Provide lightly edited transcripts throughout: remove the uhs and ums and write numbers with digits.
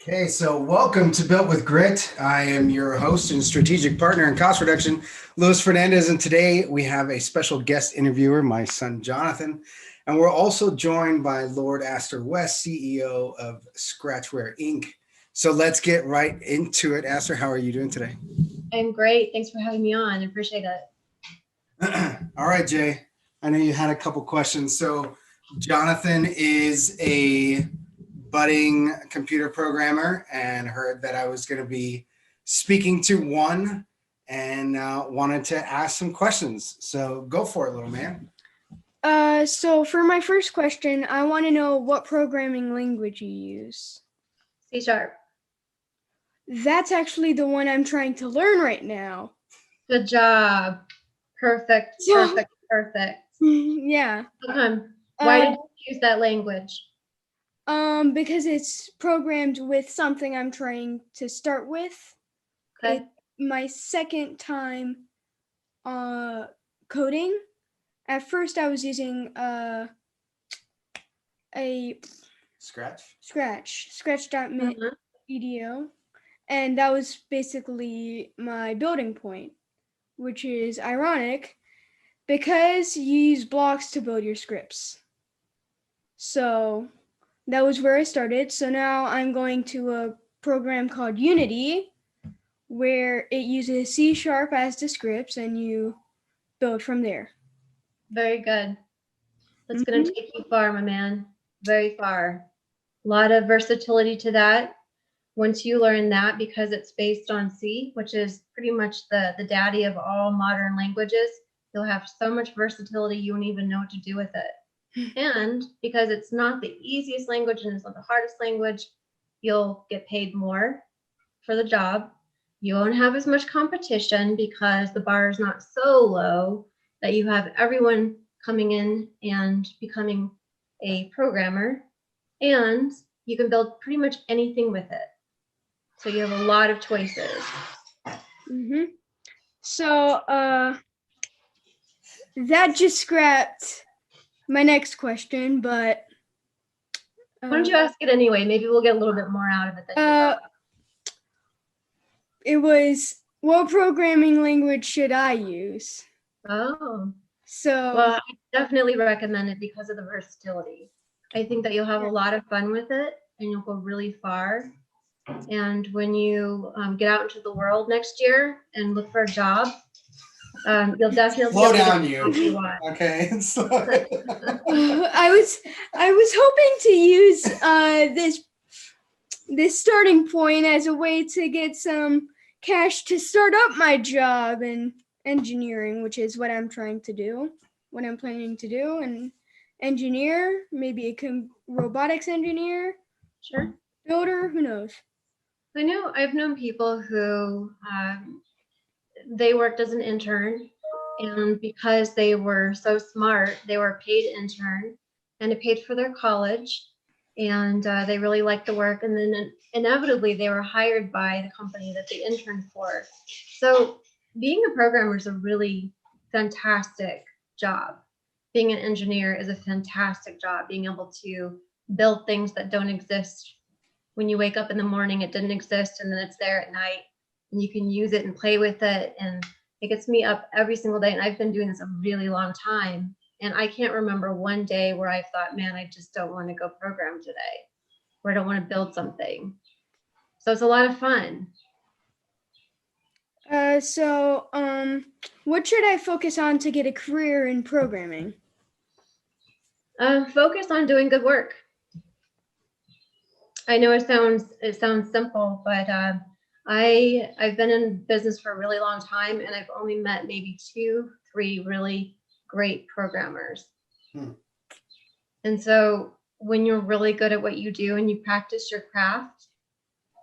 Okay, so welcome to Built with Grit. I am your host and strategic partner in cost reduction, Luis Fernandez, and today we have a special guest interviewer, my son Jonathan, and we're also joined by Lorde Astor West, CEO of Scratchware Inc. So let's get right into it. Astor, how are you doing today? I'm great. Thanks for having me on. I appreciate it. All right, Jay. I know you had a couple questions. So Jonathan is a budding computer programmer and heard that I was going to be speaking to one and wanted to ask some questions. So go for it, little man. So for my first question, I want to know what programming language you use. C#. That's actually the one I'm trying to learn right now. Good job. Perfect. Yeah. Why did you use that language? Because it's programmed with something I'm trying to start with. Okay. It's my second time coding. At first I was using a Scratch.mit EDO, and that was basically my building point, which is ironic because you use blocks to build your scripts. So that was where I started. So now I'm going to a program called Unity, where it uses C# as the scripts and you build from there. Very good. That's going to take you far, my man. Very far. A lot of versatility to that. Once you learn that, because it's based on C, which is pretty much the daddy of all modern languages, you'll have so much versatility you won't even know what to do with it. And because it's not the easiest language and it's not the hardest language, you'll get paid more for the job. You won't have as much competition because the bar is not so low that you have everyone coming in and becoming a programmer. And you can build pretty much anything with it. So you have a lot of choices. So that just scrapped my next question, but why don't you ask it anyway? Maybe we'll get a little bit more out of it than you thought. It was, what programming language should I use? Oh. So well, I definitely recommend it because of the versatility. I think that you'll have a lot of fun with it and you'll go really far. And when you get out into the world next year and look for a job, you'll definitely slow down. You okay? I was hoping to use this starting point as a way to get some cash to start up my job in engineering, which is what I'm trying to do, what I'm planning to do, and engineer, maybe a robotics engineer, sure, builder, who knows. I've known people who they worked as an intern, and because they were so smart, they were a paid intern and it paid for their college, and they really liked the work, and then inevitably they were hired by the company that they interned for. So being a programmer is a really fantastic job. Being an engineer is a fantastic job. Being able to build things that don't exist when you wake up in the morning, it didn't exist, and then it's there at night, and you can use it and play with it, and it gets me up every single day. And I've been doing this a really long time, and I can't remember one day where I thought, man, I just don't want to go program today, or I don't want to build something. So it's a lot of fun. So what should I focus on to get a career in programming? Focus on doing good work. I know it sounds simple, but I've been in business for a really long time, and I've only met maybe 2-3 really great programmers. And so when you're really good at what you do and you practice your craft,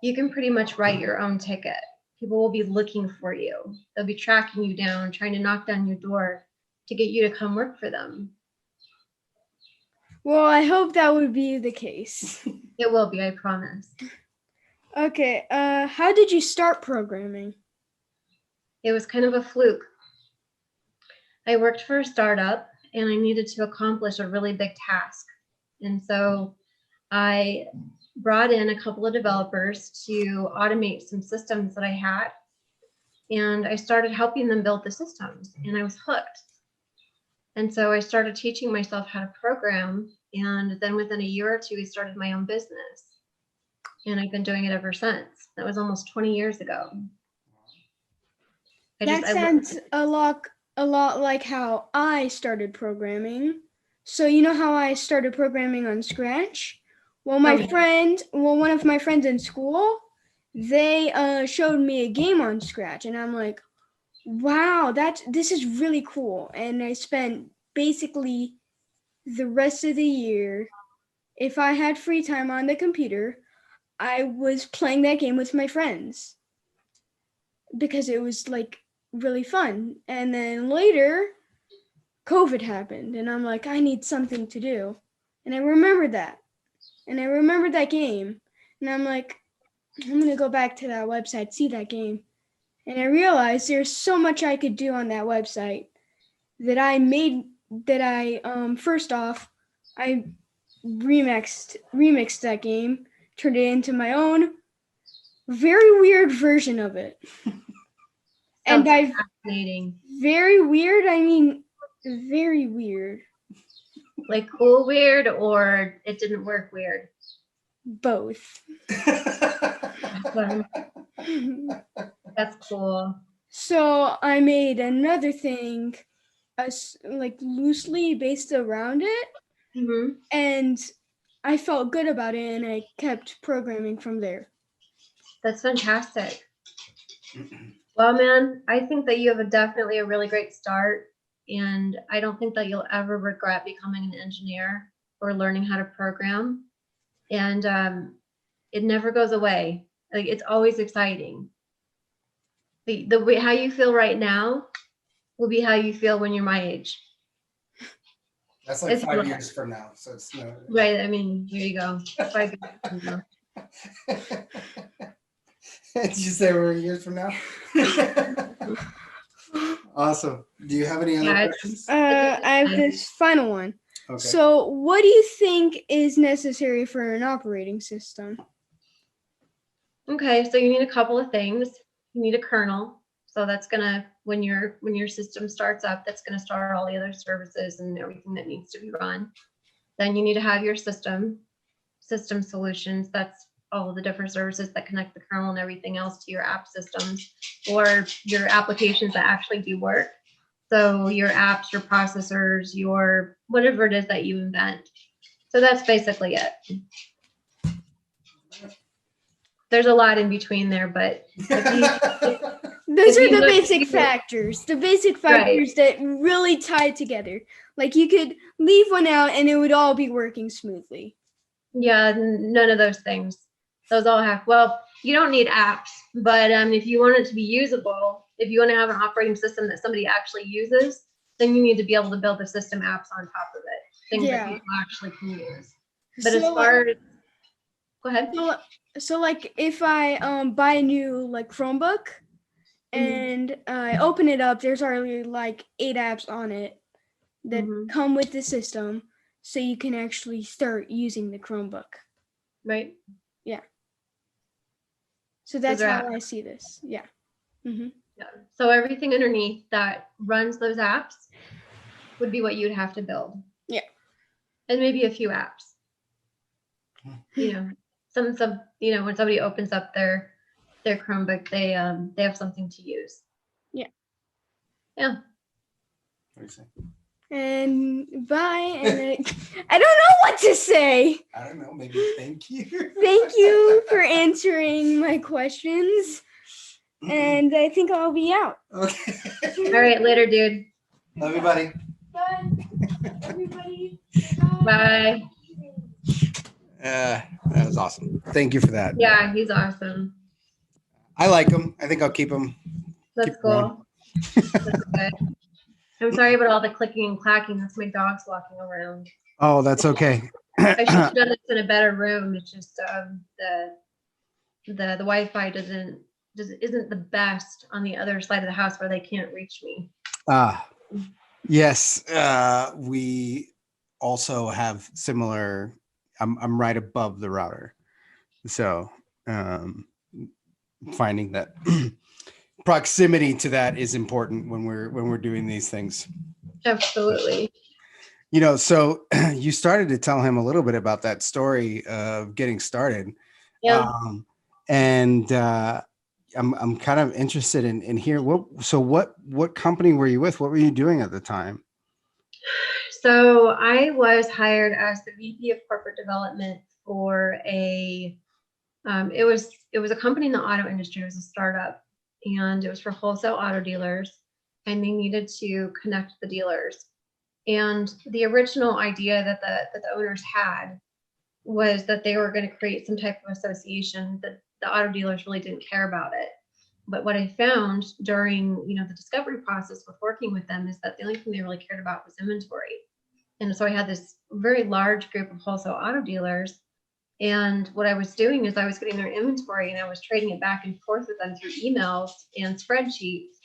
you can pretty much write your own ticket. People will be looking for you. They'll be tracking you down, trying to knock down your door to get you to come work for them. Well, I hope that would be the case. It will be, I promise. Okay, how did you start programming? It was kind of a fluke. I worked for a startup and I needed to accomplish a really big task. And so I brought in a couple of developers to automate some systems that I had. And I started helping them build the systems, and I was hooked. And so I started teaching myself how to program. And then within a year or two, I started my own business. And I've been doing it ever since. That was almost 20 years ago. That sounds a lot like how I started programming. So you know how I started programming on Scratch? Well, one of my friends in school, they showed me a game on Scratch, and I'm like, wow, this is really cool. And I spent basically the rest of the year, if I had free time on the computer, I was playing that game with my friends because it was like really fun. And then later, COVID happened, and I'm like, I need something to do. And I remembered that. And I remembered that game. And I'm like, I'm going to go back to that website, see that game. And I realized there's so much I could do on that website that first off, I remixed that game, turned it into my own very weird version of it. And by fascinating. Very weird, I mean very weird. Like cool weird, or it didn't work weird? Both. That's cool. So I made another thing, like loosely based around it, and I felt good about it, and I kept programming from there. That's fantastic. Well, man, I think that you have definitely a really great start, and I don't think that you'll ever regret becoming an engineer or learning how to program. And it never goes away. Like, it's always exciting. The way how you feel right now will be how you feel when you're my age. That's like 5 years from now. So it's no. Right. I mean, here you go. 5 years from now. Did you say we're years from now? Awesome. Do you have any other questions? I have this final one. Okay. So what do you think is necessary for an operating system? Okay, so you need a couple of things. You need a kernel. So that's gonna, when your system starts up, that's gonna start all the other services and everything that needs to be run. Then you need to have your system solutions. That's all of the different services that connect the kernel and everything else to your app systems or your applications that actually do work. So your apps, your processors, your whatever it is that you invent. So that's basically it. There's a lot in between there, but those are the basic factors. The basic factors that really tie together. Like you could leave one out and it would all be working smoothly. Yeah, none of those things. Those all have, well, you don't need apps, but if you want it to be usable, if you want to have an operating system that somebody actually uses, then you need to be able to build the system apps on top of it, things that people actually can use. But as far as, go ahead. So like if I buy a new like Chromebook and I open it up, there's already like 8 apps on it that come with the system, so you can actually start using the Chromebook. Right. Yeah. So that's how I see this. Yeah. Yeah. So everything underneath that runs those apps would be what you'd have to build. Yeah. And maybe a few apps. You know, some when somebody opens up their Chromebook, they have something to use. Yeah. Yeah. What do you say? And bye. And I don't know what to say. I don't know. Maybe thank you. Thank you for answering my questions. And I think I'll be out. Okay. All right, later, dude. Love you, buddy. Bye, everybody. Bye. That was awesome. Thank you for that. Yeah, he's awesome. I like him. I think I'll keep him. That's cool. That's good. I'm sorry about all the clicking and clacking. That's my dogs walking around. Oh, that's okay. I should have done this in a better room. It's just the Wi-Fi isn't the best on the other side of the house where they can't reach me. Yes. We also have similar. I'm right above the router, So finding that proximity to that is important when we're doing these things. Absolutely. You know, so you started to tell him a little bit about that story of getting started. Yeah. And I'm kind of interested in hearing what company were you with? What were you doing at the time? So I was hired as the VP of corporate development for it was a company in the auto industry. It was a startup, and it was for wholesale auto dealers, and they needed to connect the dealers. And the original idea that the owners had was that they were going to create some type of association, that the auto dealers really didn't care about it. But what I found during, the discovery process with working with them is that the only thing they really cared about was inventory. And so I had this very large group of wholesale auto dealers. And what I was doing is I was getting their inventory and I was trading it back and forth with them through emails and spreadsheets.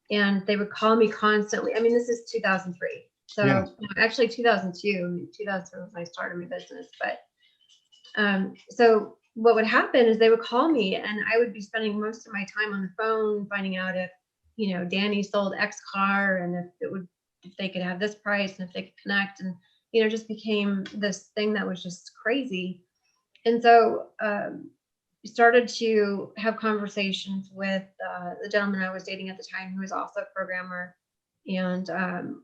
And they would call me constantly. I mean, this is 2003. So Yeah. actually 2002, 2000 was when I started my business. But so what would happen is they would call me and I would be spending most of my time on the phone finding out if, Danny sold X car and if they could have this price and if they could connect, and, it just became this thing that was just crazy. And so started to have conversations with the gentleman I was dating at the time, who was also a programmer. And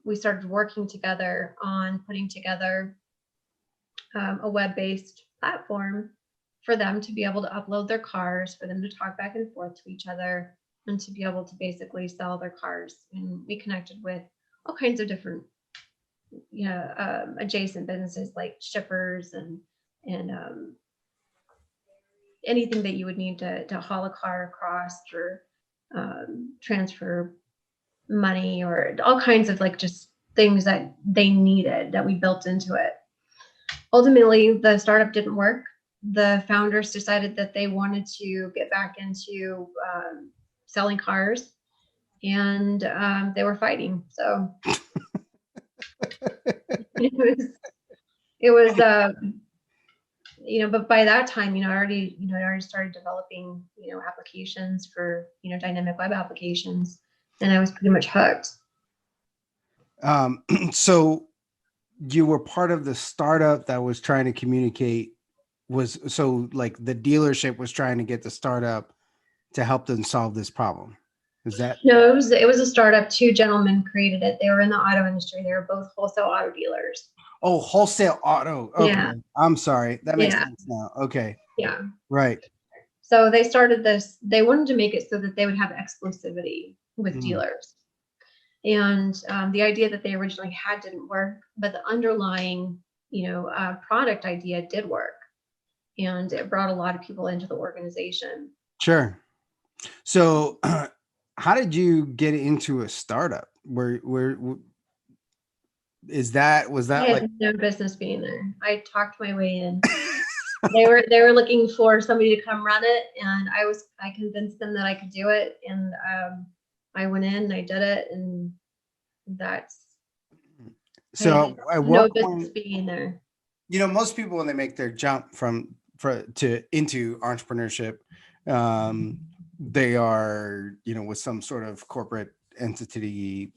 we started working together on putting together a web-based platform for them to be able to upload their cars, for them to talk back and forth to each other, and to be able to basically sell their cars. And we connected with all kinds of different, adjacent businesses like shippers and anything that you would need to haul a car across, or transfer money, or all kinds of just things that they needed that we built into it. Ultimately, the startup didn't work. The founders decided that they wanted to get back into selling cars, and they were fighting. So it was but by that time, I already started developing, applications for, dynamic web applications, and I was pretty much hooked. So you were part of the startup that was trying to communicate, the dealership was trying to get the startup to help them solve this problem. Is that? No, it was a startup. Two gentlemen created it. They were in the auto industry. They were both wholesale auto dealers. Oh, wholesale auto. Okay. Yeah. I'm sorry. That makes sense now. Okay. Yeah. Right. So they started this. They wanted to make it so that they would have exclusivity with dealers. And the idea that they originally had didn't work, but the underlying, product idea did work. And it brought a lot of people into the organization. Sure. So how did you get into a startup? Was that I had no business being there. I talked my way in. They were looking for somebody to come run it, and I convinced them that I could do it, and I went in and I did it, and that's so at no what business point, being there. most people, when they make their jump into entrepreneurship, they are, with some sort of corporate entity,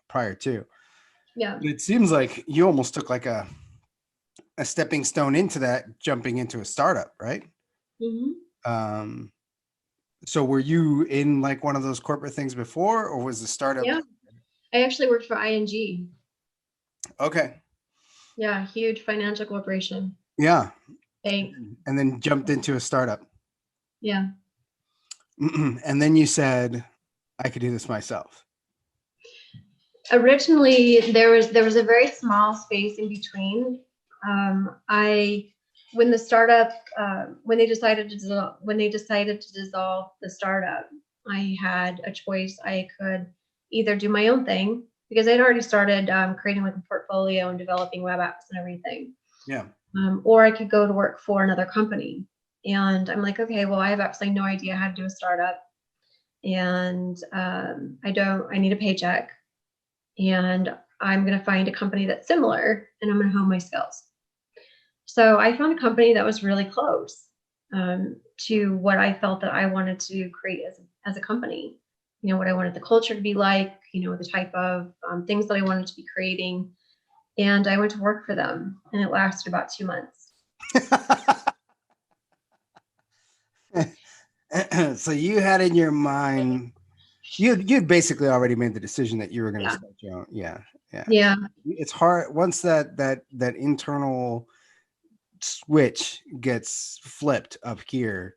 prior to. Yeah. But it seems like you almost took like a stepping stone into that, jumping into a startup, right? Mm-hmm. So were you in like one of those corporate things before, or was the startup? Yeah. I actually worked for ING. Okay. Yeah, huge financial corporation. Yeah. Bank. And then jumped into a startup. Yeah. And then you said, I could do this myself. Originally, there was a very small space in between. When the startup, when they decided to dissolve the startup, I had a choice. I could either do my own thing, because I'd already started creating like a portfolio and developing web apps and everything. Yeah. Or I could go to work for another company. And I'm like, okay, well, I have absolutely no idea how to do a startup, and I need a paycheck, and I'm going to find a company that's similar, and I'm going to hone my skills. So I found a company that was really close. to what I felt that I wanted to create as a company. You know, what I wanted the culture to be like, you know, the type of things that I wanted to be creating. And I went to work for them, and it lasted about 2 months. So you had in your mind, you'd basically already made the decision that you were going to Yeah. start your own. Yeah, yeah. Yeah. It's hard once that internal switch gets flipped up here.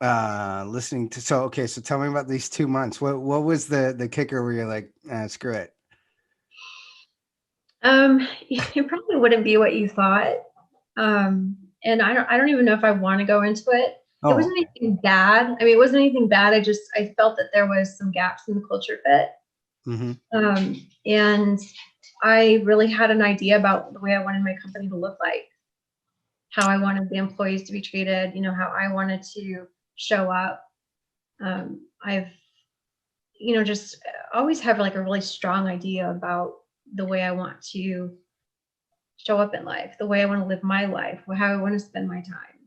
Listening to so tell me about these 2 months. What was the kicker where you're like, screw it? It probably wouldn't be what you thought. And I don't even know if I want to go into it. It Oh, wasn't okay. anything bad. I mean, it wasn't anything bad. I felt that there was some gaps in the culture fit. Mm-hmm. And I really had an idea about the way I wanted my company to look like, how I wanted the employees to be treated, you know, how I wanted to show up. I've, you know, just always have like a really strong idea about the way I want to show up in life, the way I want to live my life, how I want to spend my time,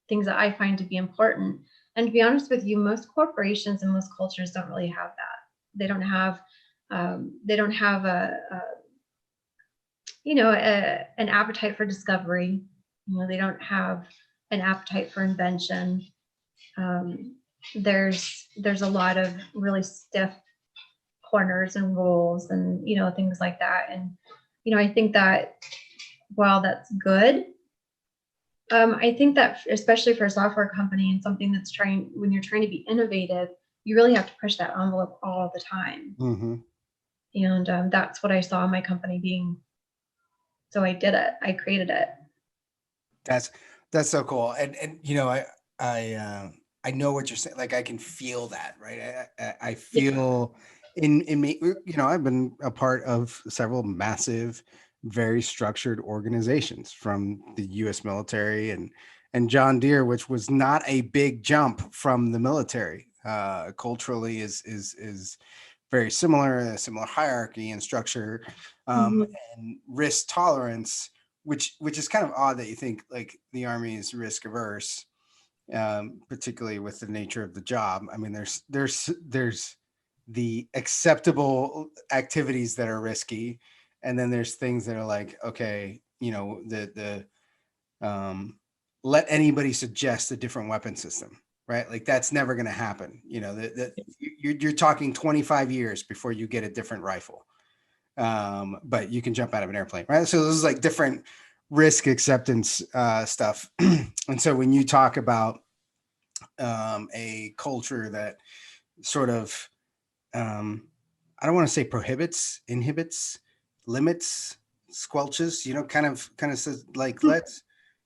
things that I find to be important. And to be honest with you, most corporations and most cultures don't really have that. They don't have an appetite for discovery. You know, they don't have an appetite for invention. There's a lot of really stiff corners and rules and, you know, things like that. And, you know, I think that while that's good, I think that especially for a software company and something when you're trying to be innovative, you really have to push that envelope all the time. Mm-hmm. And that's what I saw my company being. So I did it. I created it. That's so cool. And you know, I know what you're saying. Like I can feel that, right? I feel in me, you know, I've been a part of several massive, very structured organizations, from the US military and John Deere, which was not a big jump from the military. Culturally is very similar, a similar hierarchy and structure, Mhm. and risk tolerance, which is kind of odd that you think like the Army is risk averse, particularly with the nature of the job. I mean, there's the acceptable activities that are risky, and then there's things that are like, okay, you know, the let anybody suggest a different weapon system, right? Like that's never going to happen. You know, that you're talking 25 years before you get a different rifle, but you can jump out of an airplane, right? So this is like different risk acceptance stuff. And so when you talk about a culture that sort of, I don't want to say prohibits, inhibits, limits, squelches, you know, kind of says like,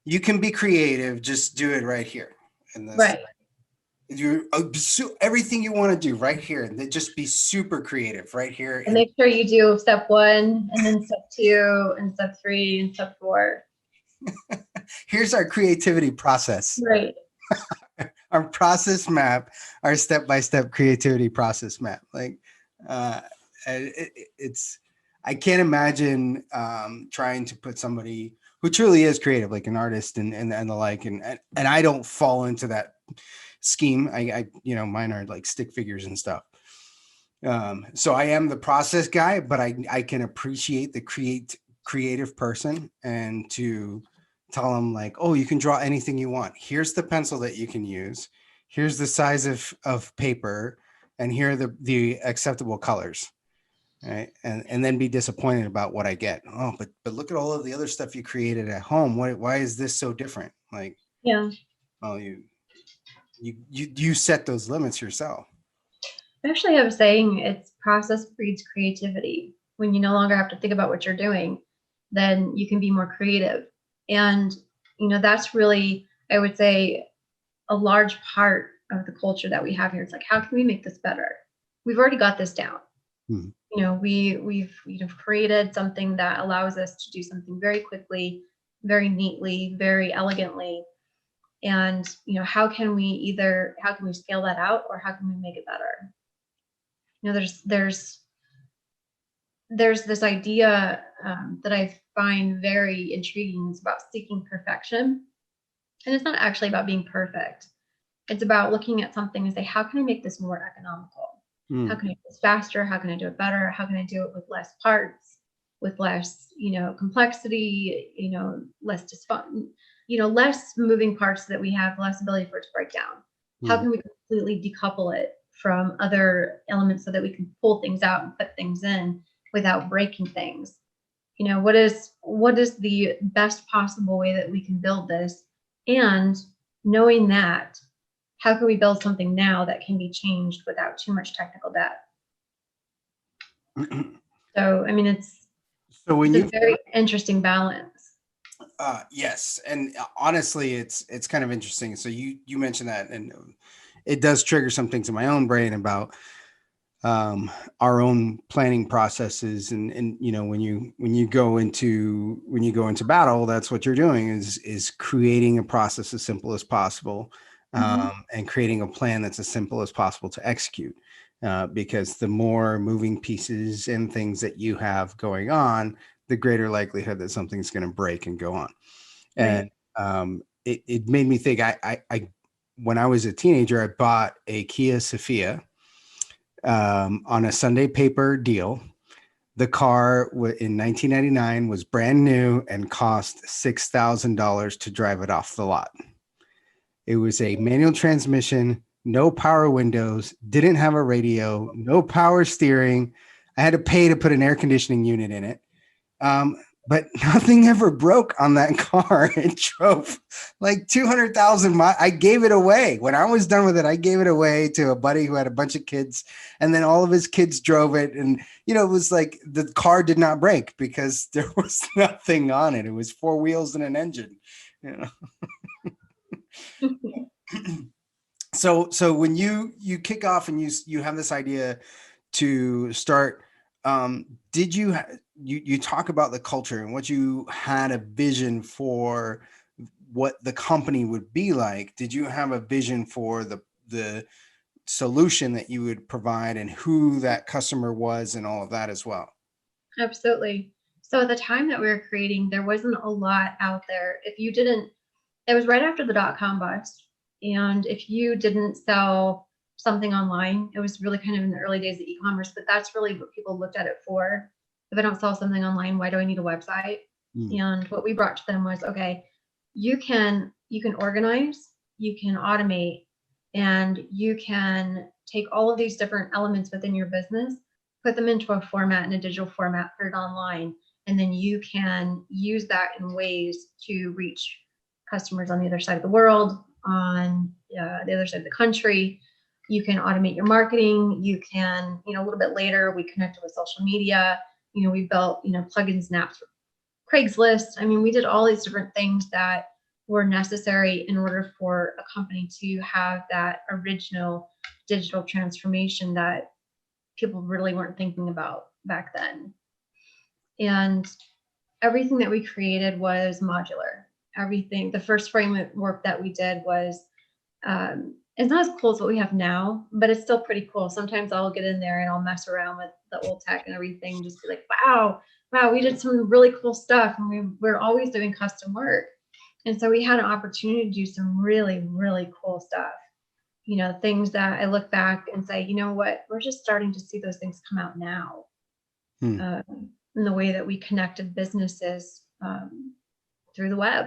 you can be creative, just do it right here. And this, Right. you everything you want to do right here, and then just be super creative right here. And make sure you do step 1 and then step 2 and step 3 and step 4. Here's our creativity process. Right. Our process map, our step-by-step creativity process map. Like, it's, I can't imagine trying to put somebody who truly is creative, like an artist and the like, and I don't fall into that scheme. I you know, mine are like stick figures and stuff. So I am the process guy, but I can appreciate the creative person, and to tell them like, oh, you can draw anything you want. Here's the pencil that you can use. Here's the size of paper, and here are the acceptable colors. Right. And then be disappointed about what I get. Oh, but look at all of the other stuff you created at home. Why is this so different? Like, Yeah. oh, you set those limits yourself. I actually have a saying, it's process breeds creativity. When you no longer have to think about what you're doing, then you can be more creative. And, you know, that's really, I would say, a large part of the culture that we have here. It's like, how can we make this better? We've already got this down. Hmm. You know, we've created something that allows us to do something very quickly, very neatly, very elegantly. And, you know, how can we scale that out, or how can we make it better? You know, there's this idea that I find very intriguing. It's about seeking perfection. And it's not actually about being perfect. It's about looking at something and say, how can I make this more economical? How can I do this faster? How can I do it better? How can I do it with less parts, with less, complexity, less less moving parts that we have, less ability for it to break down. How can we completely decouple it from other elements so that we can pull things out and put things in without breaking things? What is the best possible way that we can build this? And knowing that, how can we build something now that can be changed without too much technical debt? So, I mean, it's a very interesting balance. Yes, and honestly, it's kind of interesting. So you mentioned that, and it does trigger some things in my own brain about our own planning processes, and when you go into battle, that's what you're doing is creating a process as simple as possible, and creating a plan that's as simple as possible to execute. Because the more moving pieces and things that you have going on, the greater likelihood that something's going to break and go on. Right. And it made me think. I when I was a teenager, I bought a Kia Sophia on a Sunday paper deal. The car in 1999 was brand new and cost $6,000 to drive it off the lot. It was a manual transmission, no power windows, didn't have a radio, no power steering. I had to pay to put an air conditioning unit in it. But nothing ever broke on that car. It drove like 200,000 miles. I gave it away. When I was done with it, I gave it away to a buddy who had a bunch of kids, and then all of his kids drove it. And, it was like the car did not break because there was nothing on it. It was four wheels and an engine. So when you kick off and you have this idea to start, did you talk about the culture and what you had a vision for what the company would be like? Did you have a vision for the solution that you would provide and who that customer was and all of that as well? Absolutely. So at the time that we were creating, there wasn't a lot out there. It was right after the dot-com bust. And if you didn't sell something online, it was really kind of in the early days of e-commerce, but that's really what people looked at it for. If I don't sell something online, why do I need a website? And what we brought to them was, okay, you can organize, you can automate, and you can take all of these different elements within your business, put them into a format, in a digital format, put it online, and then you can use that in ways to reach customers on the other side of the world, on the other side of the country. You can automate your marketing. You can, a little bit later, we connected with social media. We built, plugins and apps for Craigslist. I mean, we did all these different things that were necessary in order for a company to have that original digital transformation that people really weren't thinking about back then. And everything that we created was modular. Everything, the first framework that we did was, it's not as cool as what we have now, but it's still pretty cool. Sometimes I'll get in there and I'll mess around with the old tech and everything, just be like, wow, we did some really cool stuff. And we're always doing custom work. And so we had an opportunity to do some really, really cool stuff. Things that I look back and say, you know what, we're just starting to see those things come out now. In the way that we connected businesses through the web.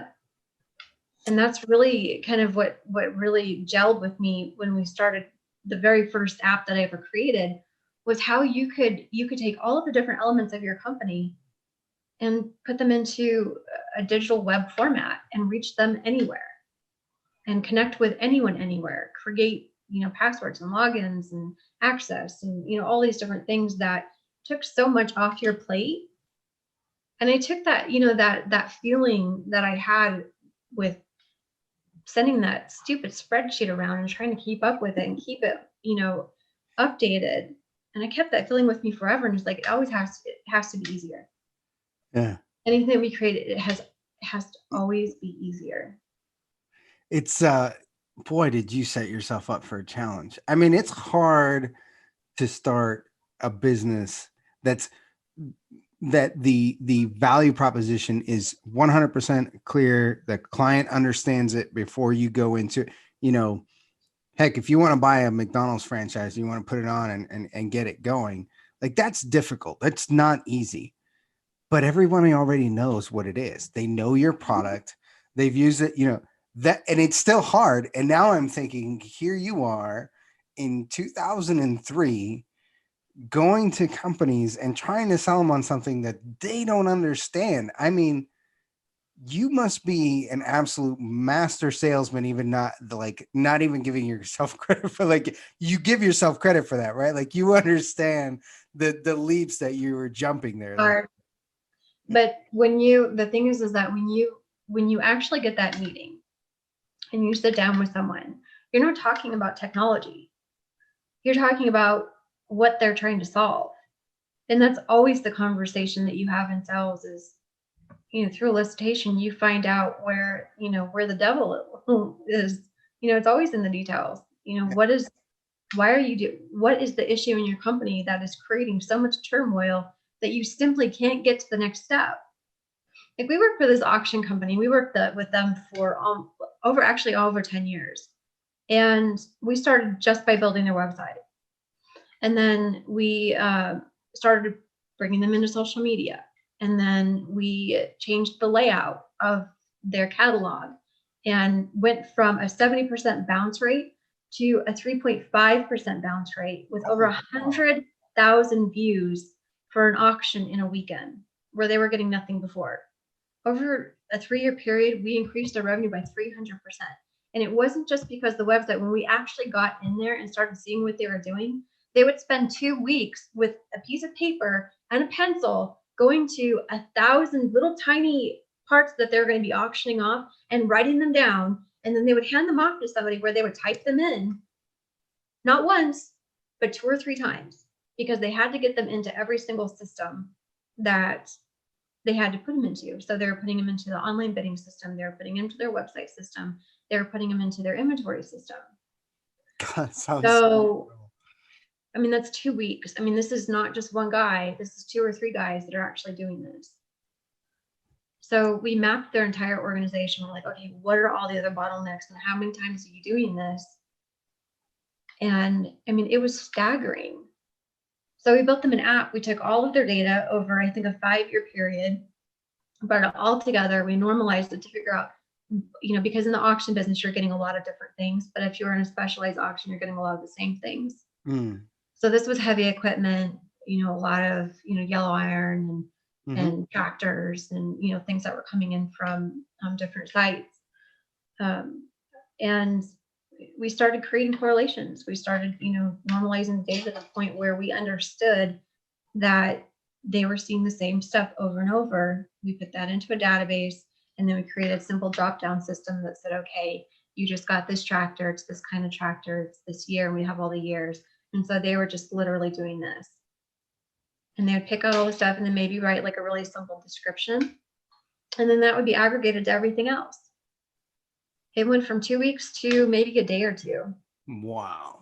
And that's really kind of what really gelled with me when we started. The very first app that I ever created was how you could take all of the different elements of your company and put them into a digital web format and reach them anywhere and connect with anyone anywhere, create, passwords and logins and access and, all these different things that took so much off your plate. And I took that, that feeling that I had with sending that stupid spreadsheet around and trying to keep up with it and keep it, updated. And I kept that feeling with me forever. And it's like, it always has to be easier. Yeah. Anything that we created, it has to always be easier. It's boy, did you set yourself up for a challenge. I mean, it's hard to start a business that's that the value proposition is 100% clear. The client understands it before you go into, you know, heck, if you want to buy a McDonald's franchise, you want to put it on and get it going, like that's difficult. That's not easy. But everyone already knows what it is. They know your product. They've used it, you know, that, and it's still hard. And now I'm thinking, here you are in 2003 going to companies and trying to sell them on something that they don't understand. I mean, you must be an absolute master salesman, even not even giving yourself credit for, like, you give yourself credit for that, right? Like you understand the leaps that you were jumping there. Like, but the thing is that when you actually get that meeting and you sit down with someone, you're not talking about technology. You're talking about what they're trying to solve. And that's always the conversation that you have in sales is, you know, through elicitation, you find out where the devil is. You know, it's always in the details. You know, what is the issue in your company that is creating so much turmoil that you simply can't get to the next step? Like, we work for this auction company. We worked with them for over 10 years. And we started just by building their website. And then we started bringing them into social media. And then we changed the layout of their catalog and went from a 70% bounce rate to a 3.5% bounce rate with over 100,000 views for an auction in a weekend where they were getting nothing before. Over a 3-year period, we increased our revenue by 300%. And it wasn't just because the website, when we actually got in there and started seeing what they were doing, they would spend 2 weeks with a piece of paper and a pencil going to 1,000 little tiny parts that they're going to be auctioning off and writing them down. And then they would hand them off to somebody where they would type them in, not once, but 2 or 3 times, because they had to get them into every single system that they had to put them into. So they were putting them into the online bidding system. They were putting them into their website system. They were putting them into their inventory system. God, so I mean, that's 2 weeks. I mean, this is not just one guy. This is 2 or 3 guys that are actually doing this. So we mapped their entire organization. We're like, okay, what are all the other bottlenecks and how many times are you doing this? And I mean, it was staggering. So we built them an app. We took all of their data over, I think, a 5-year period, brought it all together. We normalized it to figure out, you know, because in the auction business, you're getting a lot of different things. But if you're in a specialized auction, you're getting a lot of the same things. So this was heavy equipment, you know, a lot of, you know, yellow iron and tractors and, you know, things that were coming in from different sites. And we started creating correlations. We started, you know, normalizing the data to the point where we understood that they were seeing the same stuff over and over. We put that into a database, and then we created a simple drop-down system that said, okay, you just got this tractor. It's this kind of tractor. It's this year. And we have all the years. And so they were just literally doing this. And they would pick out all the stuff and then maybe write like a really simple description. And then that would be aggregated to everything else. It went from 2 weeks to maybe a day or 2. Wow.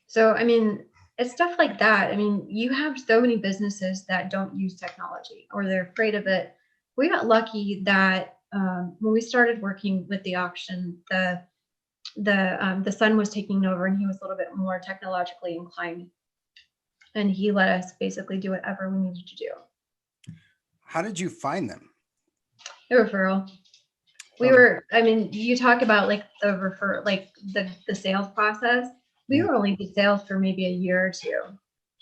So, I mean, it's stuff like that. I mean, you have so many businesses that don't use technology or they're afraid of it. We got lucky that when we started working with the auction, the son was taking over and he was a little bit more technologically inclined. And he let us basically do whatever we needed to do. How did you find them? A referral. We were, I mean, you talk about like the sales process. We were only in sales for maybe a year or 2.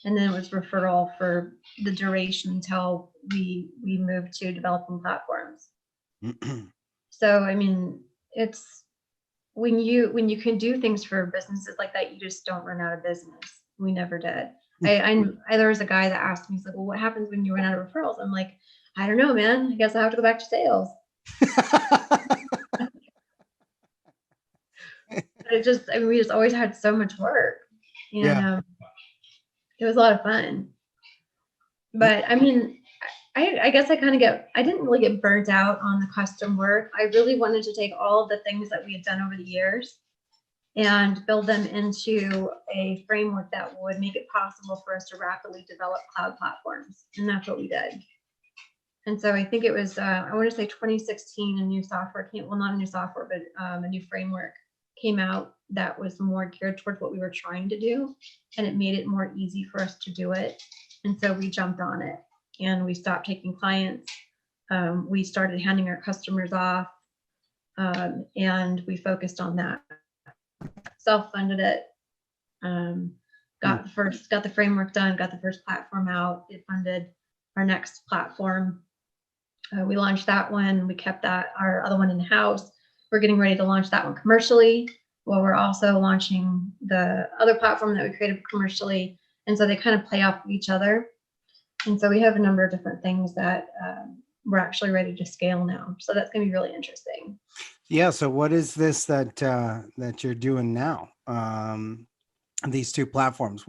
And then it was referral for the duration until we moved to developing platforms. So, I mean, it's when you can do things for businesses like that, you just don't run out of business. We never did. There was a guy that asked me, he's like, well, what happens when you run out of referrals? I'm like, I don't know, man. I guess I have to go back to sales. But we just always had so much work. And it was a lot of fun. But I mean, I guess I didn't really get burnt out on the custom work. I really wanted to take all of the things that we had done over the years and build them into a framework that would make it possible for us to rapidly develop cloud platforms. And that's what we did. And so I think it was, I want to say 2016, a new software came, well, not a new software, but a new framework came out that was more geared towards what we were trying to do. And it made it more easy for us to do it. And so we jumped on it and we stopped taking clients. We started handing our customers off, and we focused on that. Self-funded it, got the framework done, got the first platform out. It funded our next platform. We launched that one. We kept our other one in house. We're getting ready to launch that one commercially. Well, we're also launching the other platform that we created commercially. And so they kind of play off of each other. And so we have a number of different things that we're actually ready to scale now. So that's going to be really interesting. Yeah. So what is this that you're doing now? These two platforms.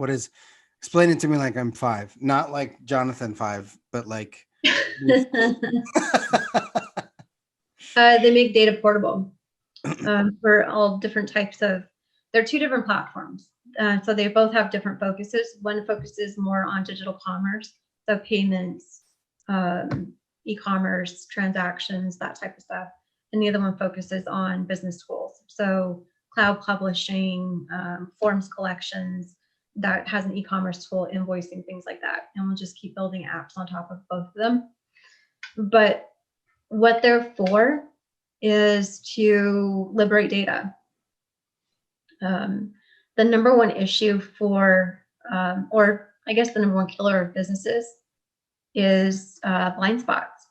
Explain it to me like I'm 5, not like Jonathan 5, but like. They make data portable for all different types of. They're 2 different platforms, so they both have different focuses. One focuses more on digital commerce, so payments, e-commerce, transactions, that type of stuff, and the other one focuses on business tools, so cloud publishing, forms collections. That has an e-commerce tool, invoicing, things like that, and we'll just keep building apps on top of both of them. But what they're for is to liberate data. The number one issue for, or I guess the number one killer of businesses is blind spots.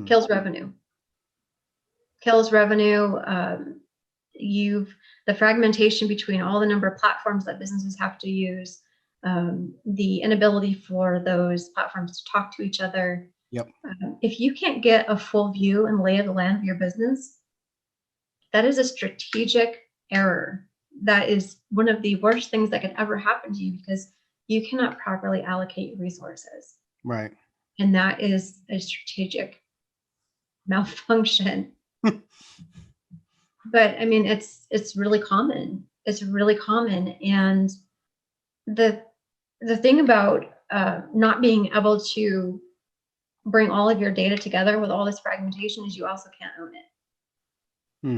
Kills revenue. The fragmentation between all the number of platforms that businesses have to use, the inability for those platforms to talk to each other. Yep. If you can't get a full view and lay of the land of your business, that is a strategic error. That is one of the worst things that could ever happen to you because you cannot properly allocate resources. Right. And that is a strategic malfunction. But I mean, it's really common. It's really common. And the thing about not being able to bring all of your data together with all this fragmentation is you also can't own it.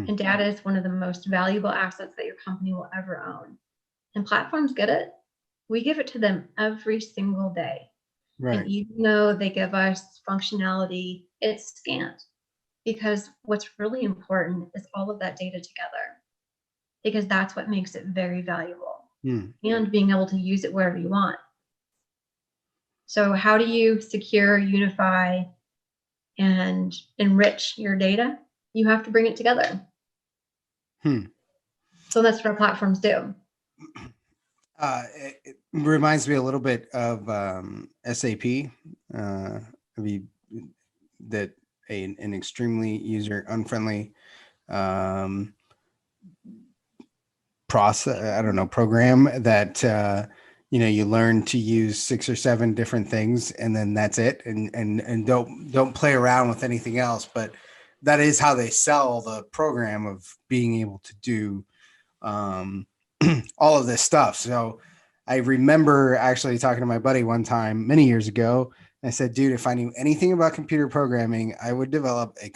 And data is one of the most valuable assets that your company will ever own. And platforms get it. We give it to them every single day. Right. And even though they give us functionality, it's scant. Because what's really important is all of that data together. Because that's what makes it very valuable. And being able to use it wherever you want. So how do you secure, unify, and enrich your data? You have to bring it together. So that's what our platforms do. It reminds me a little bit of SAP. That an extremely user unfriendly program that you learn to use 6 or 7 different things and then that's it, and don't play around with anything else. But that is how they sell the program of being able to do all of this stuff. So I remember actually talking to my buddy one time many years ago. I said, dude, if I knew anything about computer programming, I would develop a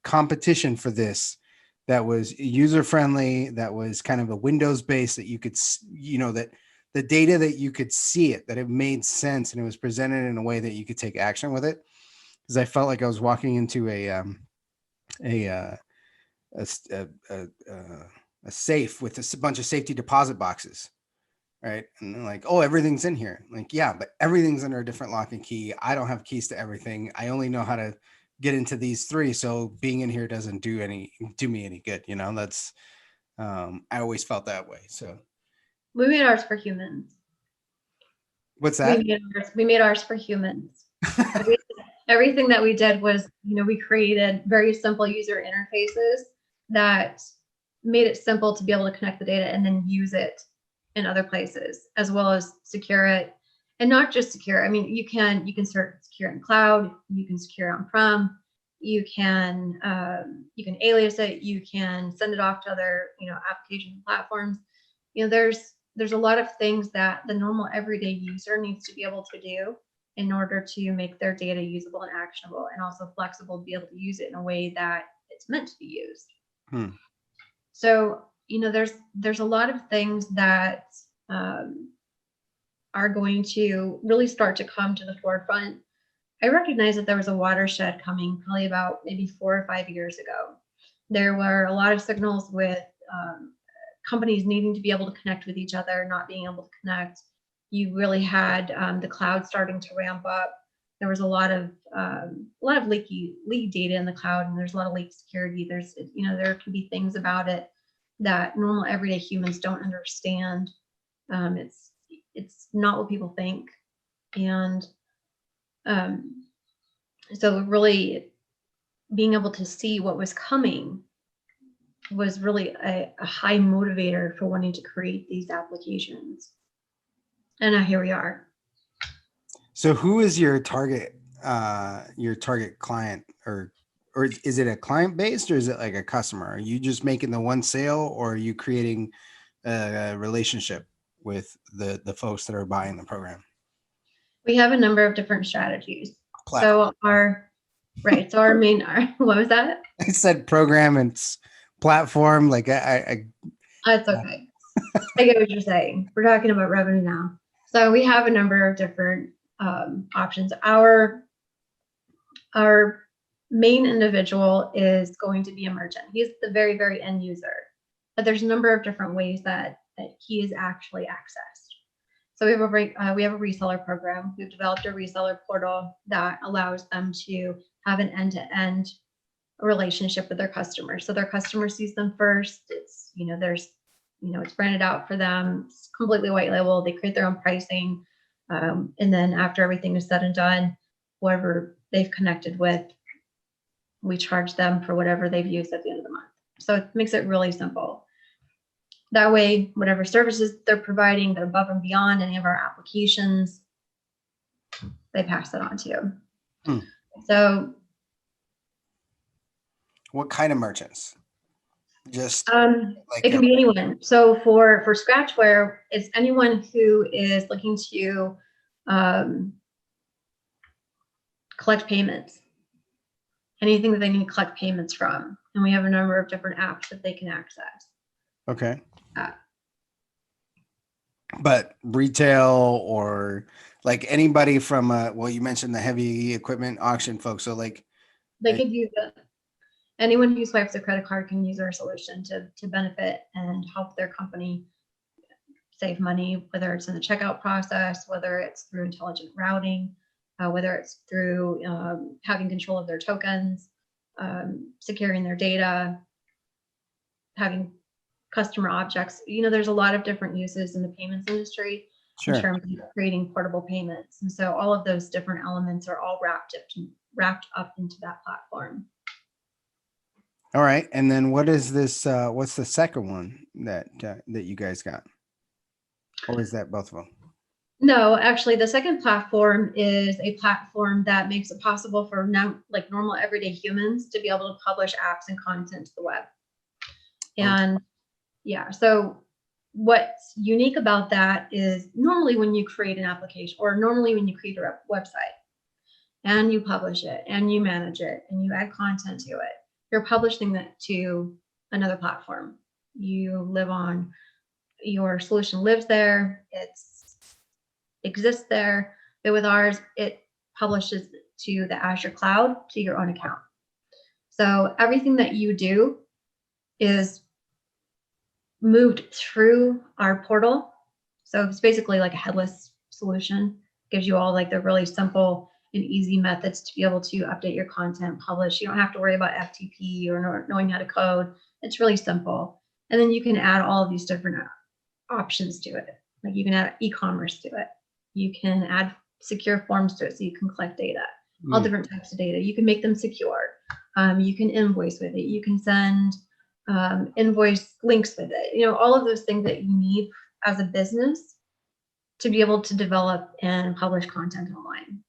competition for this that was user-friendly, that was kind of a Windows-based, that you could, that the data that you could see it, that it made sense, and it was presented in a way that you could take action with it. Because I felt like I was walking into a safe with a bunch of safety deposit boxes. Right. And they're like, oh, everything's in here. Like, yeah, but everything's under a different lock and key. I don't have keys to everything. I only know how to get into these 3. So being in here doesn't do me any good. That's, I always felt that way. So we made ours for humans. What's that? We made ours for humans. Everything that we did was, we created very simple user interfaces that made it simple to be able to connect the data and then use it in other places, as well as secure it. And not just secure. I mean, you can secure in cloud, you can secure on-prem, you can alias it, you can send it off to other, application platforms. There's a lot of things that the normal everyday user needs to be able to do in order to make their data usable and actionable, and also flexible to be able to use it in a way that it's meant to be used. So, there's a lot of things that are going to really start to come to the forefront. I recognize that there was a watershed coming probably about maybe 4 or 5 years ago. There were a lot of signals with companies needing to be able to connect with each other, not being able to connect. You really had the cloud starting to ramp up. There was a lot of leak data in the cloud, and there's a lot of leak security. There's, there can be things about it that normal everyday humans don't understand. It's not what people think, and so really being able to see what was coming was really a high motivator for wanting to create these applications. And now here we are. So who is your target client, or is it a client based, or is it like a customer? Are you just making the one sale, or are you creating a relationship with the folks that are buying the program? We have a number of different strategies. Platform. So our main, what was that? I said program and platform. Like That's okay. I get what you're saying. We're talking about revenue now. So we have a number of different options. Our main individual is going to be a merchant. He's the very, very end user. But there's a number of different ways that he is actually accessed. So we have a reseller program. We've developed a reseller portal that allows them to have an end-to-end relationship with their customers. So their customer sees them first. It's, it's branded out for them. It's completely white label. They create their own pricing. And then after everything is said and done, whoever they've connected with, we charge them for whatever they've used at the end of the month. So it makes it really simple. That way, whatever services they're providing, that above and beyond any of our applications, they pass that on to you. So, what kind of merchants? Just it can be anyone. So for Scratchware, it's anyone who is looking to collect payments, anything that they need to collect payments from, and we have a number of different apps that they can access. Okay. But retail, or like anybody from well, you mentioned the heavy equipment auction folks. So like they could use it. Anyone who swipes a credit card can use our solution to benefit and help their company save money, whether it's in the checkout process, whether it's through intelligent routing, whether it's through having control of their tokens, securing their data, having customer objects. There's a lot of different uses in the payments industry. Sure. In terms of creating portable payments. And so all of those different elements are all wrapped up into that platform. All right. And then what is this? What's the second one that you guys got? Or is that both of them? No, actually, the second platform is a platform that makes it possible for normal everyday humans to be able to publish apps and content to the web. And yeah, so what's unique about that is normally when you create an application, or normally when you create a website and you publish it and you manage it and you add content to it, you're publishing that to another platform. You live on, your solution lives there, it exists there, but with ours, it publishes to the Azure cloud to your own account. So everything that you do is moved through our portal. So it's basically like a headless solution. Gives you all like the really simple and easy methods to be able to update your content, publish. You don't have to worry about FTP or knowing how to code. It's really simple. And then you can add all of these different options to it. Like you can add e-commerce to it. You can add secure forms to it so you can collect data, all different types of data. You can make them secure. You can invoice with it. You can send invoice links with it. All of those things that you need as a business to be able to develop and publish content online.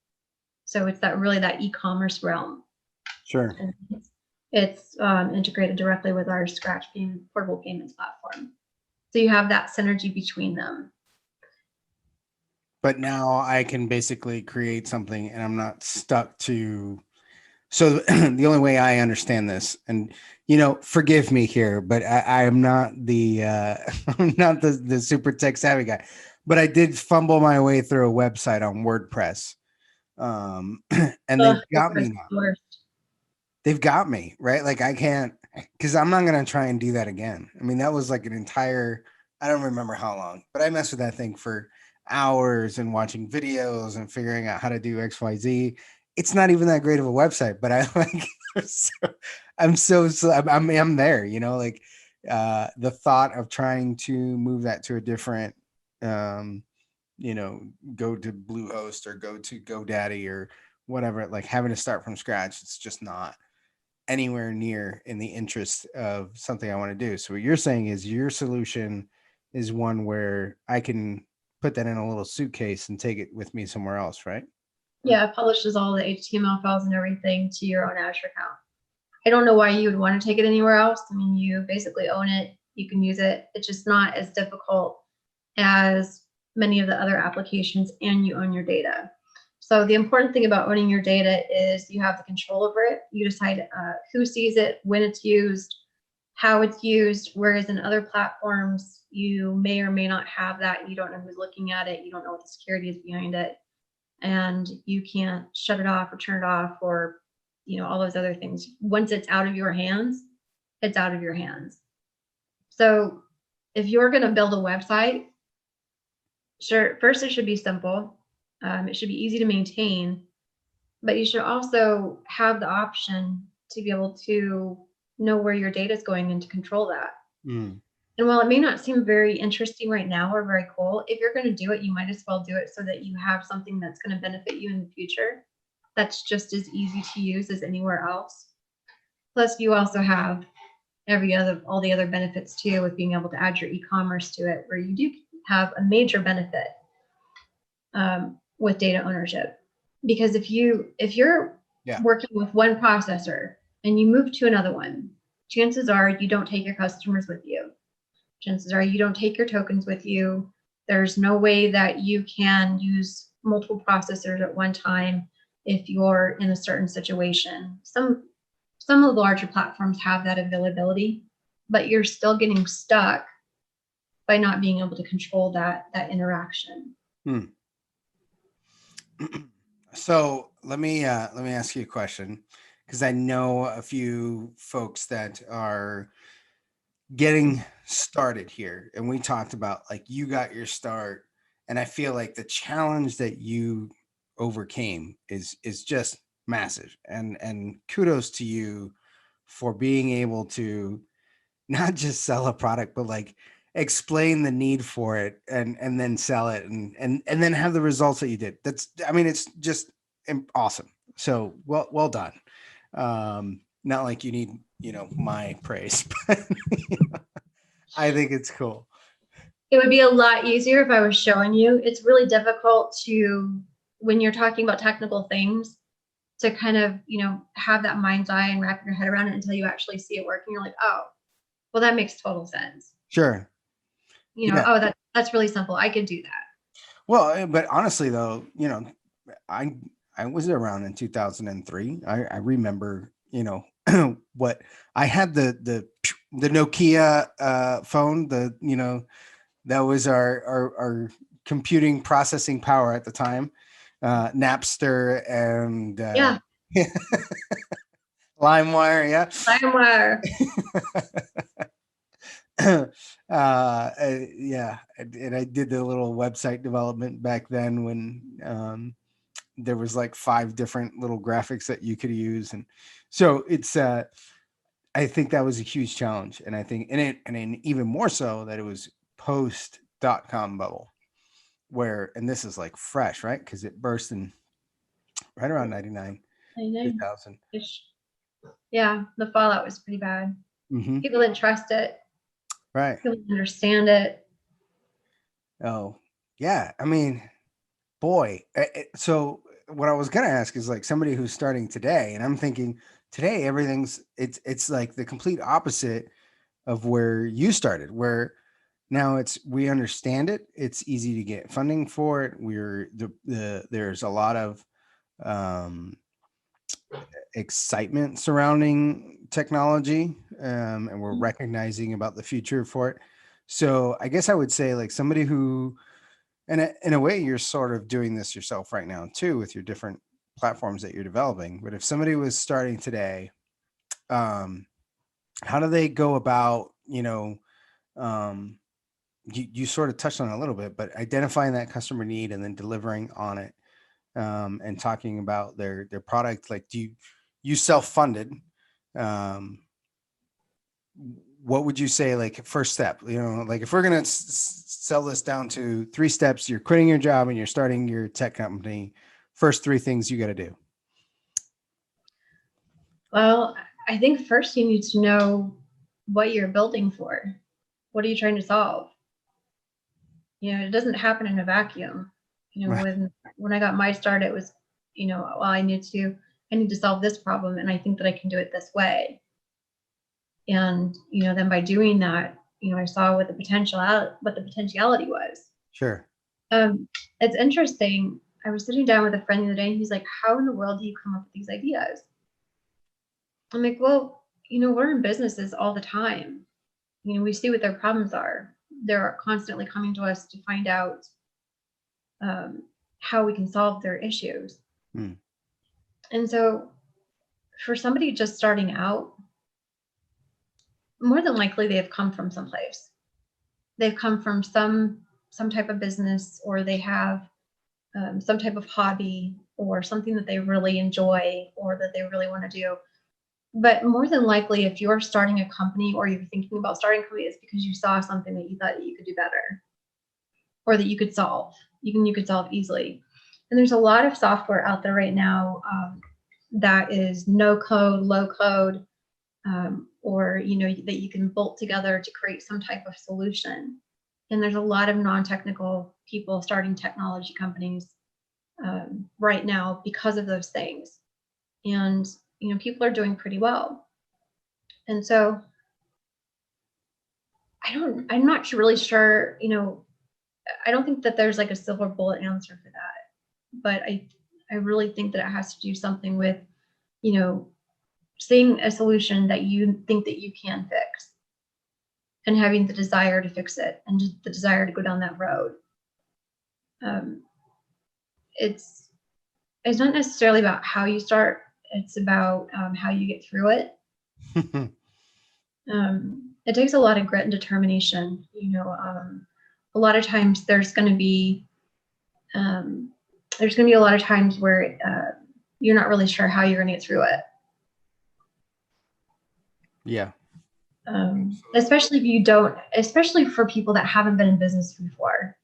So it's that e-commerce realm. Sure. And it's integrated directly with our Scratch portable payments platform. So you have that synergy between them. But now I can basically create something and I'm not stuck to. So the only way I understand this, and forgive me here, but I am not the I'm not the super tech savvy guy, but I did fumble my way through a website on WordPress, and they've got me now. They've got me, right? Like I can't, because I'm not gonna try and do that again. I mean, that was like an entire, I don't remember how long, but I messed with that thing for hours and watching videos and figuring out how to do XYZ. It's not even that great of a website, but I like I'm there, like the thought of trying to move that to a different go to Bluehost or go to GoDaddy or whatever, like having to start from scratch, it's just not anywhere near in the interest of something I want to do. So what you're saying is your solution is one where I can put that in a little suitcase and take it with me somewhere else, right? Yeah, it publishes all the HTML files and everything to your own Azure account. I don't know why you would want to take it anywhere else. I mean, you basically own it. You can use it. It's just not as difficult as many of the other applications, and you own your data. So the important thing about owning your data is you have the control over it. You decide who sees it, when it's used, how it's used, whereas in other platforms, you may or may not have that. You don't know who's looking at it. You don't know what the security is behind it. And you can't shut it off or turn it off or, all those other things. Once it's out of your hands, it's out of your hands. So if you're going to build a website, sure, first it should be simple. It should be easy to maintain, but you should also have the option to be able to know where your data is going and to control that. Mm. And while it may not seem very interesting right now or very cool, if you're going to do it, you might as well do it so that you have something that's going to benefit you in the future. That's just as easy to use as anywhere else. Plus, you also have all the other benefits too, with being able to add your e-commerce to it, where you do have a major benefit with data ownership. Because if you're working with one processor and you move to another one, chances are you don't take your customers with you. Chances are you don't take your tokens with you. There's no way that you can use multiple processors at one time if you're in a certain situation. Some of the larger platforms have that availability, but you're still getting stuck by not being able to control that interaction. So let me ask you a question, because I know a few folks that are getting started here, and we talked about like you got your start, and I feel like the challenge that you overcame is just massive, and kudos to you for being able to not just sell a product, but like explain the need for it and then sell it and then have the results that you did. It's just awesome. So well done. Not like you need my praise, but I think it's cool. It would be a lot easier if I was showing you. It's really difficult when you're talking about technical things, to kind of have that mind's eye and wrap your head around it until you actually see it working. You're like, oh, well, that makes total sense. Sure. Oh, that's really simple. I could do that. Well, but honestly though, I was around in 2003. I remember, what I had the Nokia phone, that was our computing processing power at the time. Napster and yeah. LimeWire, yeah. LimeWire. Yeah, and I did the little website development back then when there was like 5 different little graphics that you could use, and so it's I think that was a huge challenge, and I think and even more so that it was post.com bubble, and this is like fresh, right? Because it burst in right around 99 2000. Yeah, the fallout was pretty bad. Mm-hmm. People didn't trust it. Right. People didn't understand it. Oh, yeah. I mean, boy. So what I was going to ask is like somebody who's starting today, and I'm thinking today it's like the complete opposite of where you started, where now we understand it. It's easy to get funding for it. There's a lot of um, excitement surrounding technology, and we're recognizing about the future for it. So I guess I would say, like, somebody who, and in a way, you're sort of doing this yourself right now too with your different platforms that you're developing. But if somebody was starting today, um, how do they go about, um, you sort of touched on it a little bit, but identifying that customer need and then delivering on it, and talking about their product? Like, do you self-funded? Um, what would you say, like, first step, like, if we're going to sell this down to 3 steps: you're quitting your job and you're starting your tech company, first 3 things you got to do. Well, I think first you need to know what you're building for. What are you trying to solve? It doesn't happen in a vacuum. Right. When I got my start, it was, well, I need to solve this problem, and I think that I can do it this way. And then by doing that, I saw what the potentiality was. Sure. It's interesting. I was sitting down with a friend the other day, and he's like, "How in the world do you come up with these ideas?" I'm like, "Well, we're in businesses all the time. We see what their problems are. They're constantly coming to us to find out how we can solve their issues." And so for somebody just starting out, more than likely they have come from someplace. They've come from some type of business, or they have some type of hobby or something that they really enjoy or that they really want to do. But more than likely, if you're starting a company or you're thinking about starting a company, it's because you saw something that you thought that you could do better, or that you could solve. You could solve easily. And there's a lot of software out there right now that is no code, low code, or that you can bolt together to create some type of solution. And there's a lot of non-technical people starting technology companies right now because of those things. And people are doing pretty well. And so I'm not really sure, I don't think that there's like a silver bullet answer for that. But I really think that it has to do something with, seeing a solution that you think that you can fix and having the desire to fix it and just the desire to go down that road. It's not necessarily about how you start. It's about how you get through it. It takes a lot of grit and determination. A lot of times there's going to be a lot of times where you're not really sure how you're going to get through it. Yeah. Especially for people that haven't been in business before.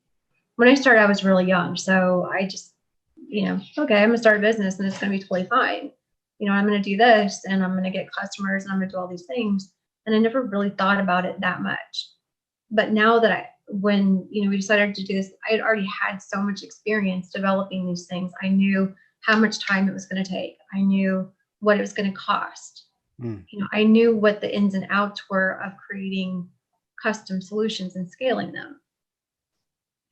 When I started, I was really young, so I just, okay, I'm gonna start a business and it's gonna be totally fine. I'm gonna do this and I'm gonna get customers and I'm gonna do all these things. And I never really thought about it that much. But now that when we decided to do this, I had already had so much experience developing these things. I knew how much time it was gonna take. I knew what it was gonna cost. I knew what the ins and outs were of creating custom solutions and scaling them.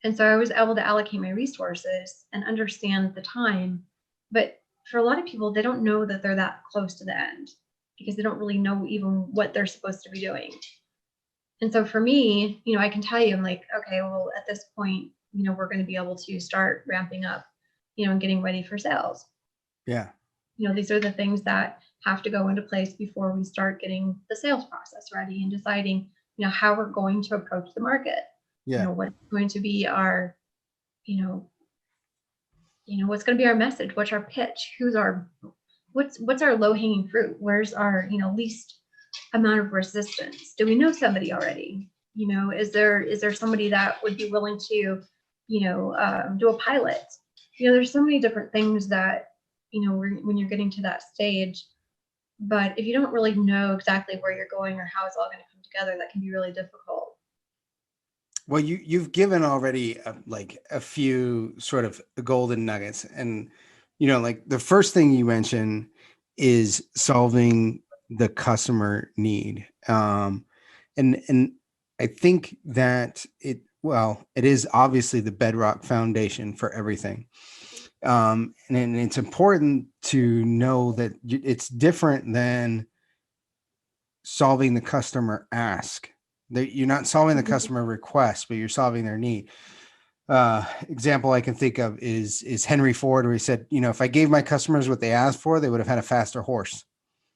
And so I was able to allocate my resources and understand the time. But for a lot of people, they don't know that they're that close to the end because they don't really know even what they're supposed to be doing. And so for me, I can tell you, I'm like, okay, well, at this point, we're going to be able to start ramping up, and getting ready for sales. Yeah. These are the things that have to go into place before we start getting the sales process ready and deciding, how we're going to approach the market. Yeah. What's going to be our, what's going to be our message? What's our pitch? What's our low hanging fruit? Where's our, least amount of resistance? Do we know somebody already? Is there somebody that would be willing to, do a pilot? There's so many different things that, when you're getting to that stage. But if you don't really know exactly where you're going or how it's all going to come together, that can be really difficult. Well, you've given already like a few sort of golden nuggets, and like the first thing you mentioned is solving the customer need. And I think that it is obviously the bedrock foundation for everything. And it's important to know that it's different than solving the customer ask. That you're not solving the customer request, but you're solving their need. Example I can think of is Henry Ford, where he said, if I gave my customers what they asked for, they would have had a faster horse.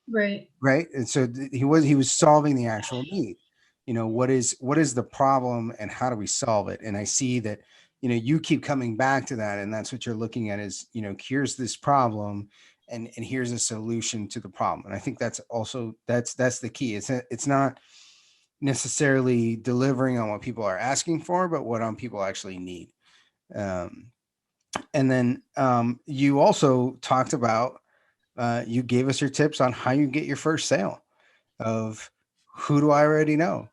Right. Right. And so he was solving the actual need. What is the problem and how do we solve it? And I see that, you keep coming back to that, and that's what you're looking at is, here's this problem and here's a solution to the problem. And I think that's also, that's the key. It's not necessarily delivering on what people are asking for, but what people actually need. And then you also talked about, you gave us your tips on how you get your first sale of who do I already know?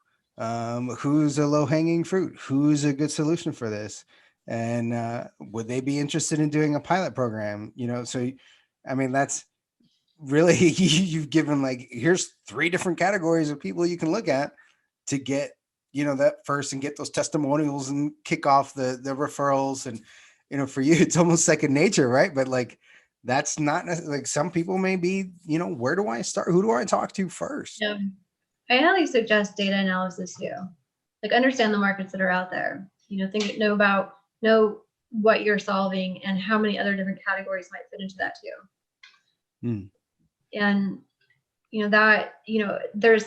Who's a low hanging fruit? Who's a good solution for this? And would they be interested in doing a pilot program? So, I mean, that's really, you've given here's 3 different categories of people you can look at to get, that first and get those testimonials and kick off the referrals. And, for you, it's almost second nature, right? But that's not some people may be, where do I start? Who do I talk to first? Yeah. I highly suggest data analysis too. Understand the markets that are out there. Know what you're solving and how many other different categories might fit into that too. And there's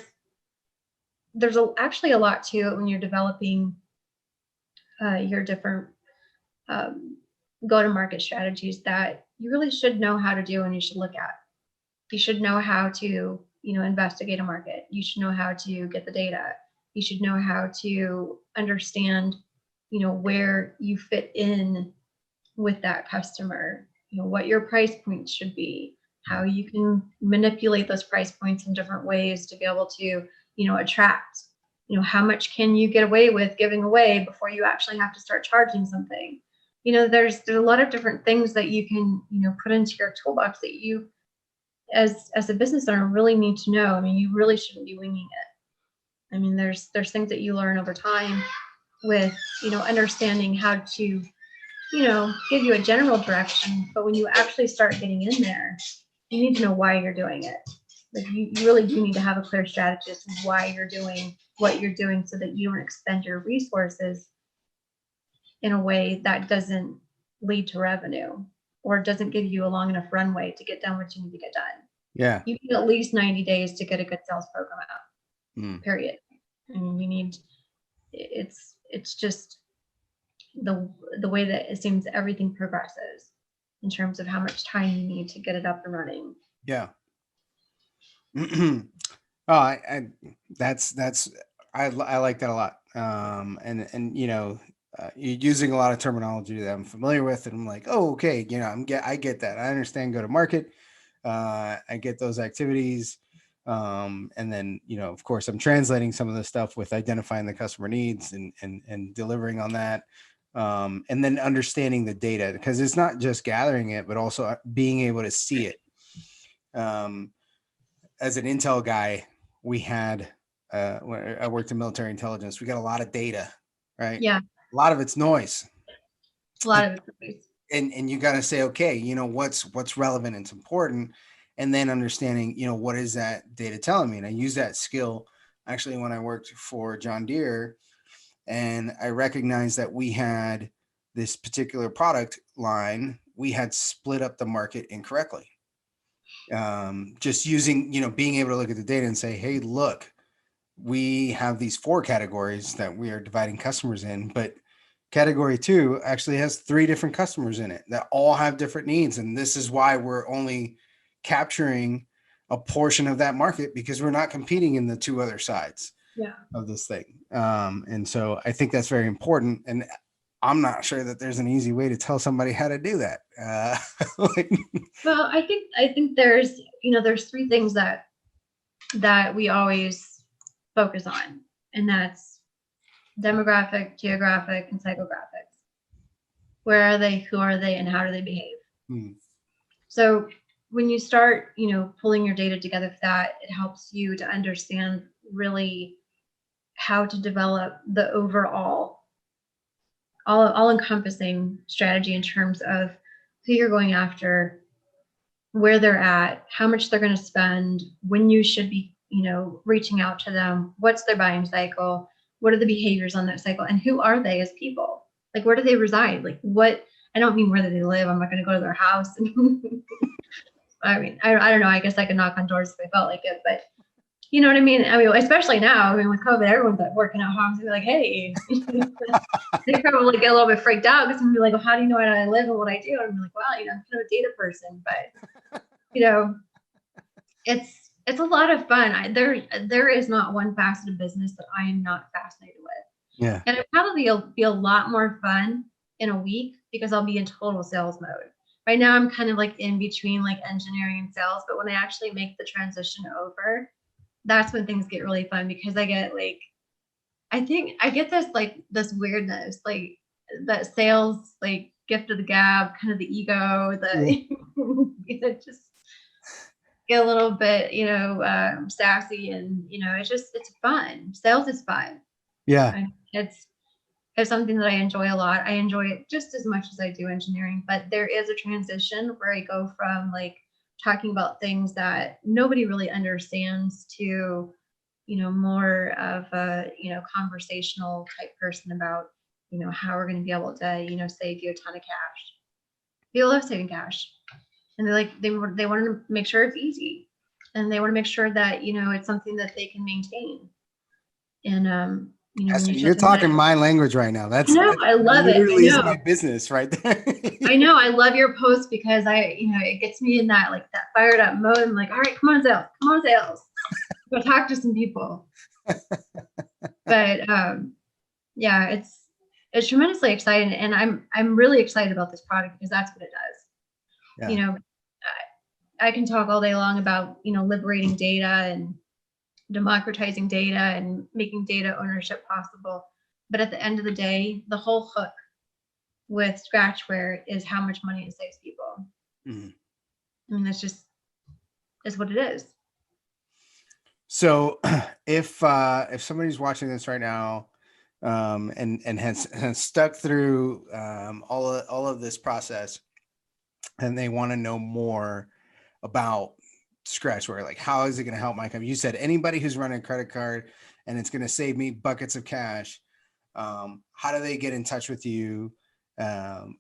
actually a lot to it when you're developing your different go-to-market strategies that you really should know how to do and you should look at. You should know how to, investigate a market. You should know how to get the data. You should know how to understand, where you fit in with that customer, what your price points should be, how you can manipulate those price points in different ways to be able to, attract, how much can you get away with giving away before you actually have to start charging something. There's a lot of different things that you can, put into your toolbox that you, as a business owner, really need to know. I mean, you really shouldn't be winging it. I mean, there's things that you learn over time with, understanding how to, give you a general direction. But when you actually start getting in there, you need to know why you're doing it. You really do need to have a clear strategy as to why you're doing what you're doing so that you don't expend your resources in a way that doesn't lead to revenue or doesn't give you a long enough runway to get done what you need to get done. Yeah. You need at least 90 days to get a good sales program out, period. I mean, it's just the way that it seems everything progresses in terms of how much time you need to get it up and running. Yeah. I like that a lot. And you're using a lot of terminology that I'm familiar with, and I'm like, oh, okay, I get that. I understand go to market. I get those activities. And then, of course, I'm translating some of the stuff with identifying the customer needs and delivering on that. And then understanding the data, because it's not just gathering it, but also being able to see it. As an Intel guy, we had, when I worked in military intelligence, we got a lot of data, right? Yeah. A lot of it's noise. A lot of it's noise. And you got to say, okay, what's relevant and it's important. And then understanding, what is that data telling me? And I use that skill actually when I worked for John Deere, and I recognized that we had this particular product line, we had split up the market incorrectly. Just using, being able to look at the data and say, hey, look, we have these 4 categories that we are dividing customers in, but category 2 actually has 3 different customers in it that all have different needs. And this is why we're only capturing a portion of that market, because we're not competing in the 2 other sides of this thing. And so I think that's very important. And I'm not sure that there's an easy way to tell somebody how to do that. Well, I think there's 3 things that we always focus on, and that's demographic, geographic, and psychographics. Where are they? Who are they? And how do they behave? So when you start, pulling your data together for that, it helps you to understand really how to develop the overall all encompassing strategy in terms of who you're going after, where they're at, how much they're going to spend, when you should be, reaching out to them, what's their buying cycle, what are the behaviors on that cycle, and who are they as people? Like, where do they reside? Like, what, I don't mean where do they live. I'm not going to go to their house. I mean, I don't know. I guess I could knock on doors if I felt like it, but you know what I mean? I mean, especially now, I mean, with COVID, everyone's working at home. So they're like, hey, they probably get a little bit freaked out because I'm like, well, how do you know where I live and what I do? And I'm like, well, I'm kind of a data person, but it's a lot of fun. There is not one facet of business that I am not fascinated with. Yeah. And it probably will be a lot more fun in a week because I'll be in total sales mode. Right now, I'm kind of in between engineering and sales, but when I actually make the transition over, that's when things get really fun because I get I think I get this weirdness, that sales, gift of the gab, kind of the ego, just get a little bit, sassy and, it's fun. Sales is fun. Yeah. It's something that I enjoy a lot. I enjoy it just as much as I do engineering, but there is a transition where I go from talking about things that nobody really understands to, more of a, conversational type person about, how we're going to be able to, save you a ton of cash. People love saving cash, and they want to make sure it's easy, and they want to make sure that, it's something that they can maintain. And, you're talking my language right now. I love it. Literally is my business right there. I know. I love your post because it gets me in that that fired up mode. I'm like, all right, come on, sales. Go talk to some people. But yeah, it's tremendously exciting, and I'm really excited about this product because that's what it does. Yeah. I can talk all day long about liberating data and democratizing data and making data ownership possible. But at the end of the day, the whole hook with Scratchware is how much money it saves people. Mm-hmm. I mean, that's what it is. So if somebody's watching this right now and has stuck through all of this process and they want to know more about Scratchware, how is it going to help my company? You said anybody who's running a credit card and it's going to save me buckets of cash. How do they get in touch with you?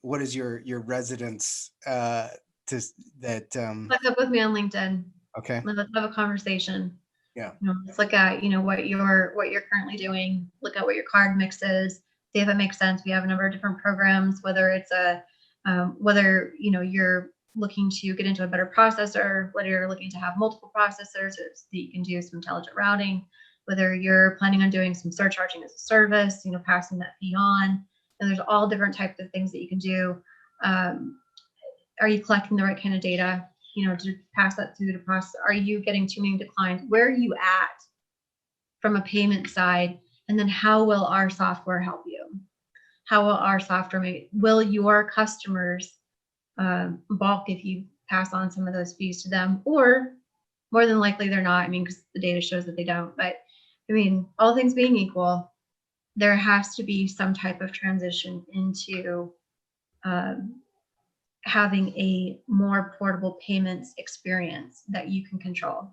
What is your residence look up with me on LinkedIn. Okay. Let's have a conversation. Yeah. Let's look at what you're currently doing. Look at what your card mix is. See if it makes sense. We have a number of different programs. Whether it's whether you're looking to get into a better processor, whether you're looking to have multiple processors so that you can do some intelligent routing, whether you're planning on doing some surcharging as a service, passing that fee on. And there's all different types of things that you can do. Are you collecting the right kind of data, to pass that through the process? Are you getting too many declines? Where are you at from a payment side? And then how will our software help you? How will our software will your customers balk if you pass on some of those fees to them? Or more than likely they're not. I mean, because the data shows that they don't. But I mean, all things being equal, there has to be some type of transition into having a more portable payments experience that you can control.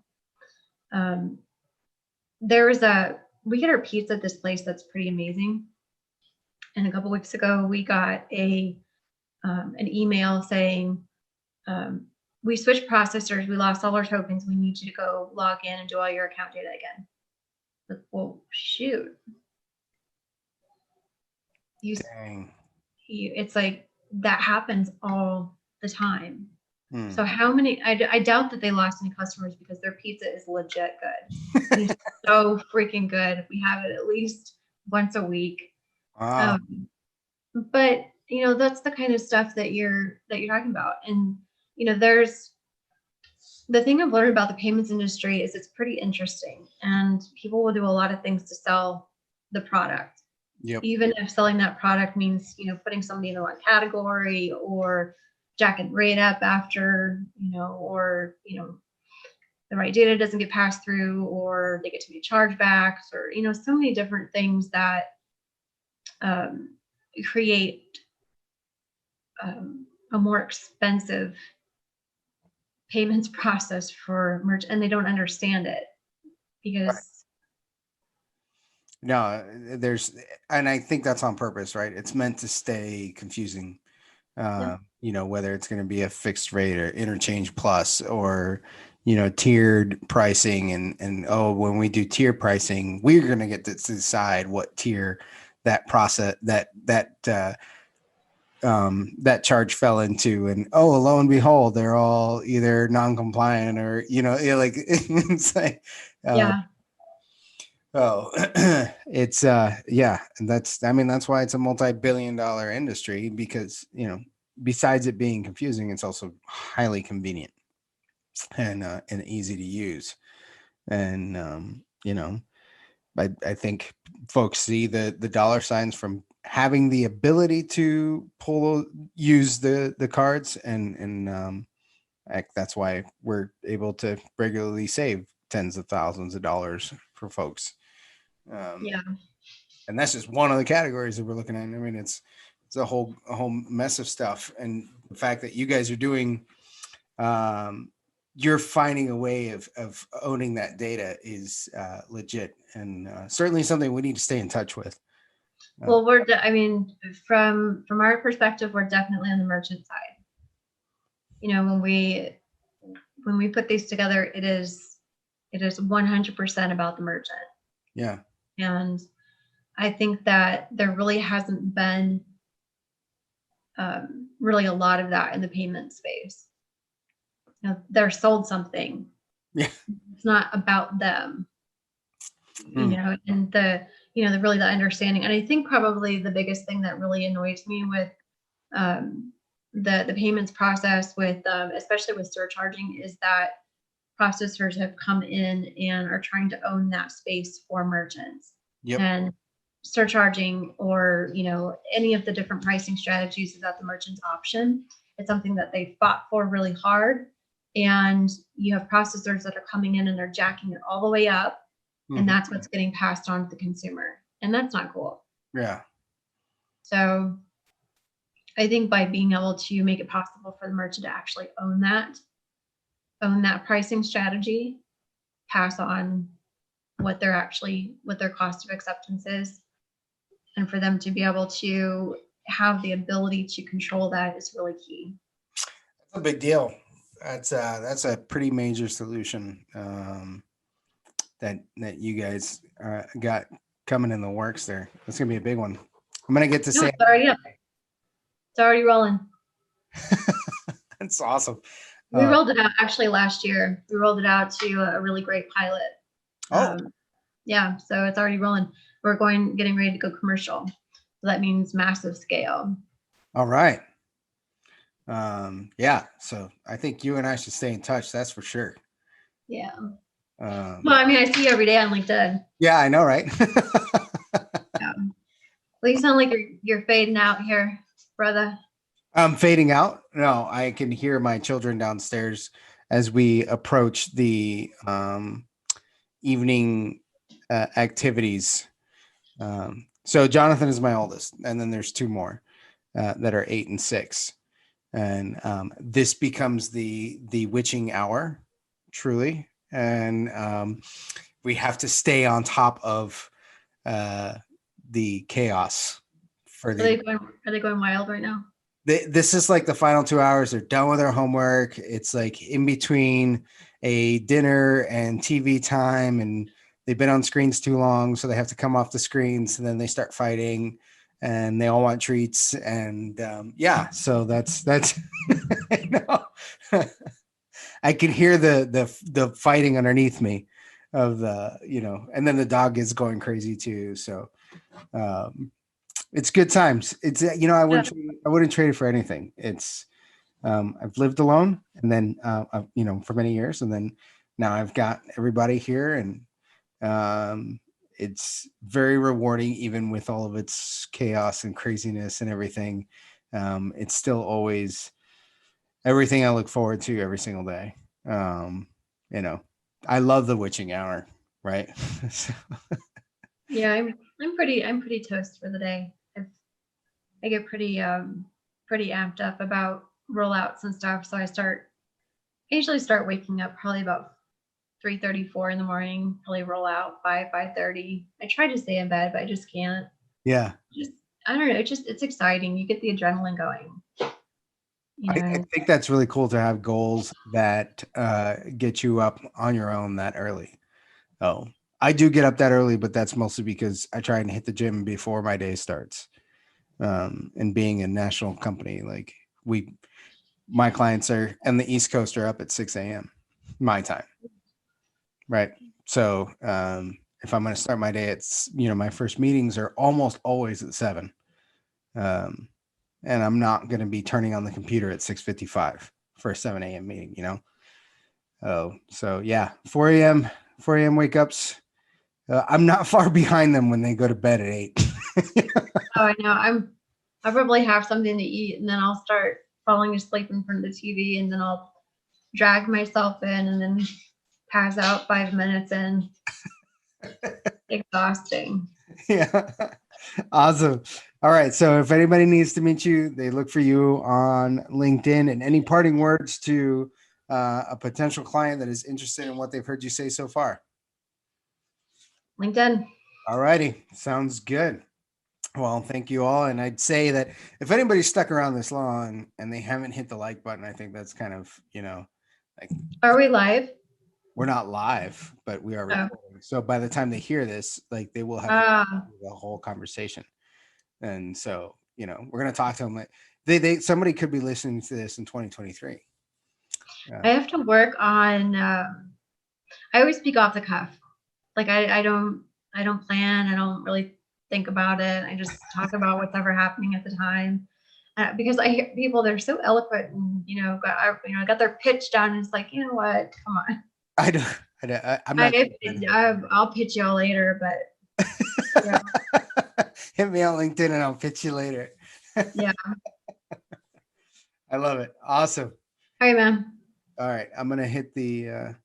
We get our pizza at this place that's pretty amazing. And a couple weeks ago, we got an email saying, we switched processors, we lost all our tokens, we need you to go log in and do all your account data again. Like, well, shoot. Dang. It's that happens all the time. So how many, I doubt that they lost any customers because their pizza is legit good. It's so freaking good. We have it at least once a week. Wow. But that's the kind of stuff that you're talking about. And there's the thing I've learned about the payments industry is it's pretty interesting, and people will do a lot of things to sell the product. Yep. Even if selling that product means putting somebody in the wrong category or jacking right up after, or, the right data doesn't get passed through, or they get too many chargebacks, or, so many different things that create a more expensive payments process for merchant, and they don't understand it because No, and I think that's on purpose, right? It's meant to stay confusing. Yeah. Whether it's going to be a fixed rate or interchange plus, or tiered pricing, and when we do tier pricing, we're going to get to decide what tier that process that charge fell into, and lo and behold, they're all either non-compliant or it's like Yeah. it's and that's why it's a multi-billion-dollar industry, because besides it being confusing, it's also highly convenient and easy to use. And I think folks see the dollar signs from having the ability to use the cards, and that's why we're able to regularly save tens of thousands of dollars for folks. Yeah. And that's just one of the categories that we're looking at. I mean, it's a whole mess of stuff, and the fact that you guys are doing, you're finding a way of owning that data is legit, and certainly something we need to stay in touch with. Well, from our perspective, we're definitely on the merchant side. When we put these together, it is 100% about the merchant. Yeah. And I think that there really hasn't been really a lot of that in the payment space. They're sold something. Yeah. It's not about them. And the understanding. And I think probably the biggest thing that really annoys me with the payments process, with especially with surcharging, is that processors have come in and are trying to own that space for merchants. Yep. And surcharging, or any of the different pricing strategies, is at the merchant's option. It's something that they fought for really hard, and you have processors that are coming in and they're jacking it all the way up. And that's what's getting passed on to the consumer. And that's not cool. Yeah. So I think by being able to make it possible for the merchant to actually own that pricing strategy, pass on what their cost of acceptance is, and for them to be able to have the ability to control that, is really key. That's a big deal. That's a pretty major solution that you guys got coming in the works there. That's gonna be a big one. I'm gonna get to say It's already up. It's already rolling. That's awesome. We rolled it out actually last year. We rolled it out to a really great pilot. Yeah, so it's already rolling. We're getting ready to go commercial. So that means massive scale. All right. Yeah, so I think you and I should stay in touch. That's for sure. Yeah. Well, I see you every day on LinkedIn. Yeah, I know, right? Yeah. Well, you sound like you're fading out here, brother. I'm fading out. No, I can hear my children downstairs as we approach the evening activities. So Jonathan is my oldest, and then there's two more that are 8 and 6. And this becomes the witching hour, truly. And we have to stay on top of the chaos. Are they going wild right now? This is like the final 2 hours. They're done with their homework. It's like in between a dinner and TV time, and they've been on screens too long, so they have to come off the screens, and then they start fighting, and they all want treats. And so that's I know. I can hear the fighting underneath me of the, and then the dog is going crazy too. So it's good times. It's, I wouldn't trade it for anything. It's, I've lived alone, and then, for many years, and then now I've got everybody here, and it's very rewarding, even with all of its chaos and craziness and everything. It's still always everything I look forward to every single day. You know, I love the witching hour, right? So, Yeah, I'm pretty toast for the day. I get pretty amped up about rollouts and stuff. So I usually start waking up probably about 3:34 in the morning, probably roll out by 5:30. I try to stay in bed, but I just can't. yeah, Just I don't know, it's exciting. You get the adrenaline going, you I know. think that's really cool to have goals that get you up on your own that early. Oh, I do get up that early, but that's mostly because I try and hit the gym before my day starts. And being a national company, like my clients are and the East Coast are up at 6 a.m. my time, right? So if I'm going to start my day at, my first meetings are almost always at 7. Um, and I'm not going to be turning on the computer at 6:55 for a 7 a.m. meeting, Oh, so yeah, 4 a.m. wake ups. I'm not far behind them when they go to bed at 8. Oh, I know. I'll probably have something to eat and then I'll start falling asleep in front of the TV and then I'll drag myself in and then pass out 5 minutes in. Exhausting. Yeah. Awesome. All right. So if anybody needs to meet you, they look for you on LinkedIn. And any parting words to a potential client that is interested in what they've heard you say so far? LinkedIn. All righty. Sounds good. Well, thank you all. And I'd say that if anybody's stuck around this long and they haven't hit the like button, I think that's kind of, like Are we live? we're not live, but we are Oh. recording. So by the time they hear this, like they will have the whole conversation. And so, we're going to talk to them. Like somebody could be listening to this in 2023. I have to work on, I always speak off the cuff. Like I don't plan. I don't really think about it. I just talk about what's ever happening at the time. Because I hear people, they're so eloquent and, got their pitch down. And it's like, you know what? Come on. I'm not. I'll pitch y'all later, but yeah. Hit me on LinkedIn and I'll pitch you later. Yeah. I love it. Awesome. All right, man. All right. I'm going to hit the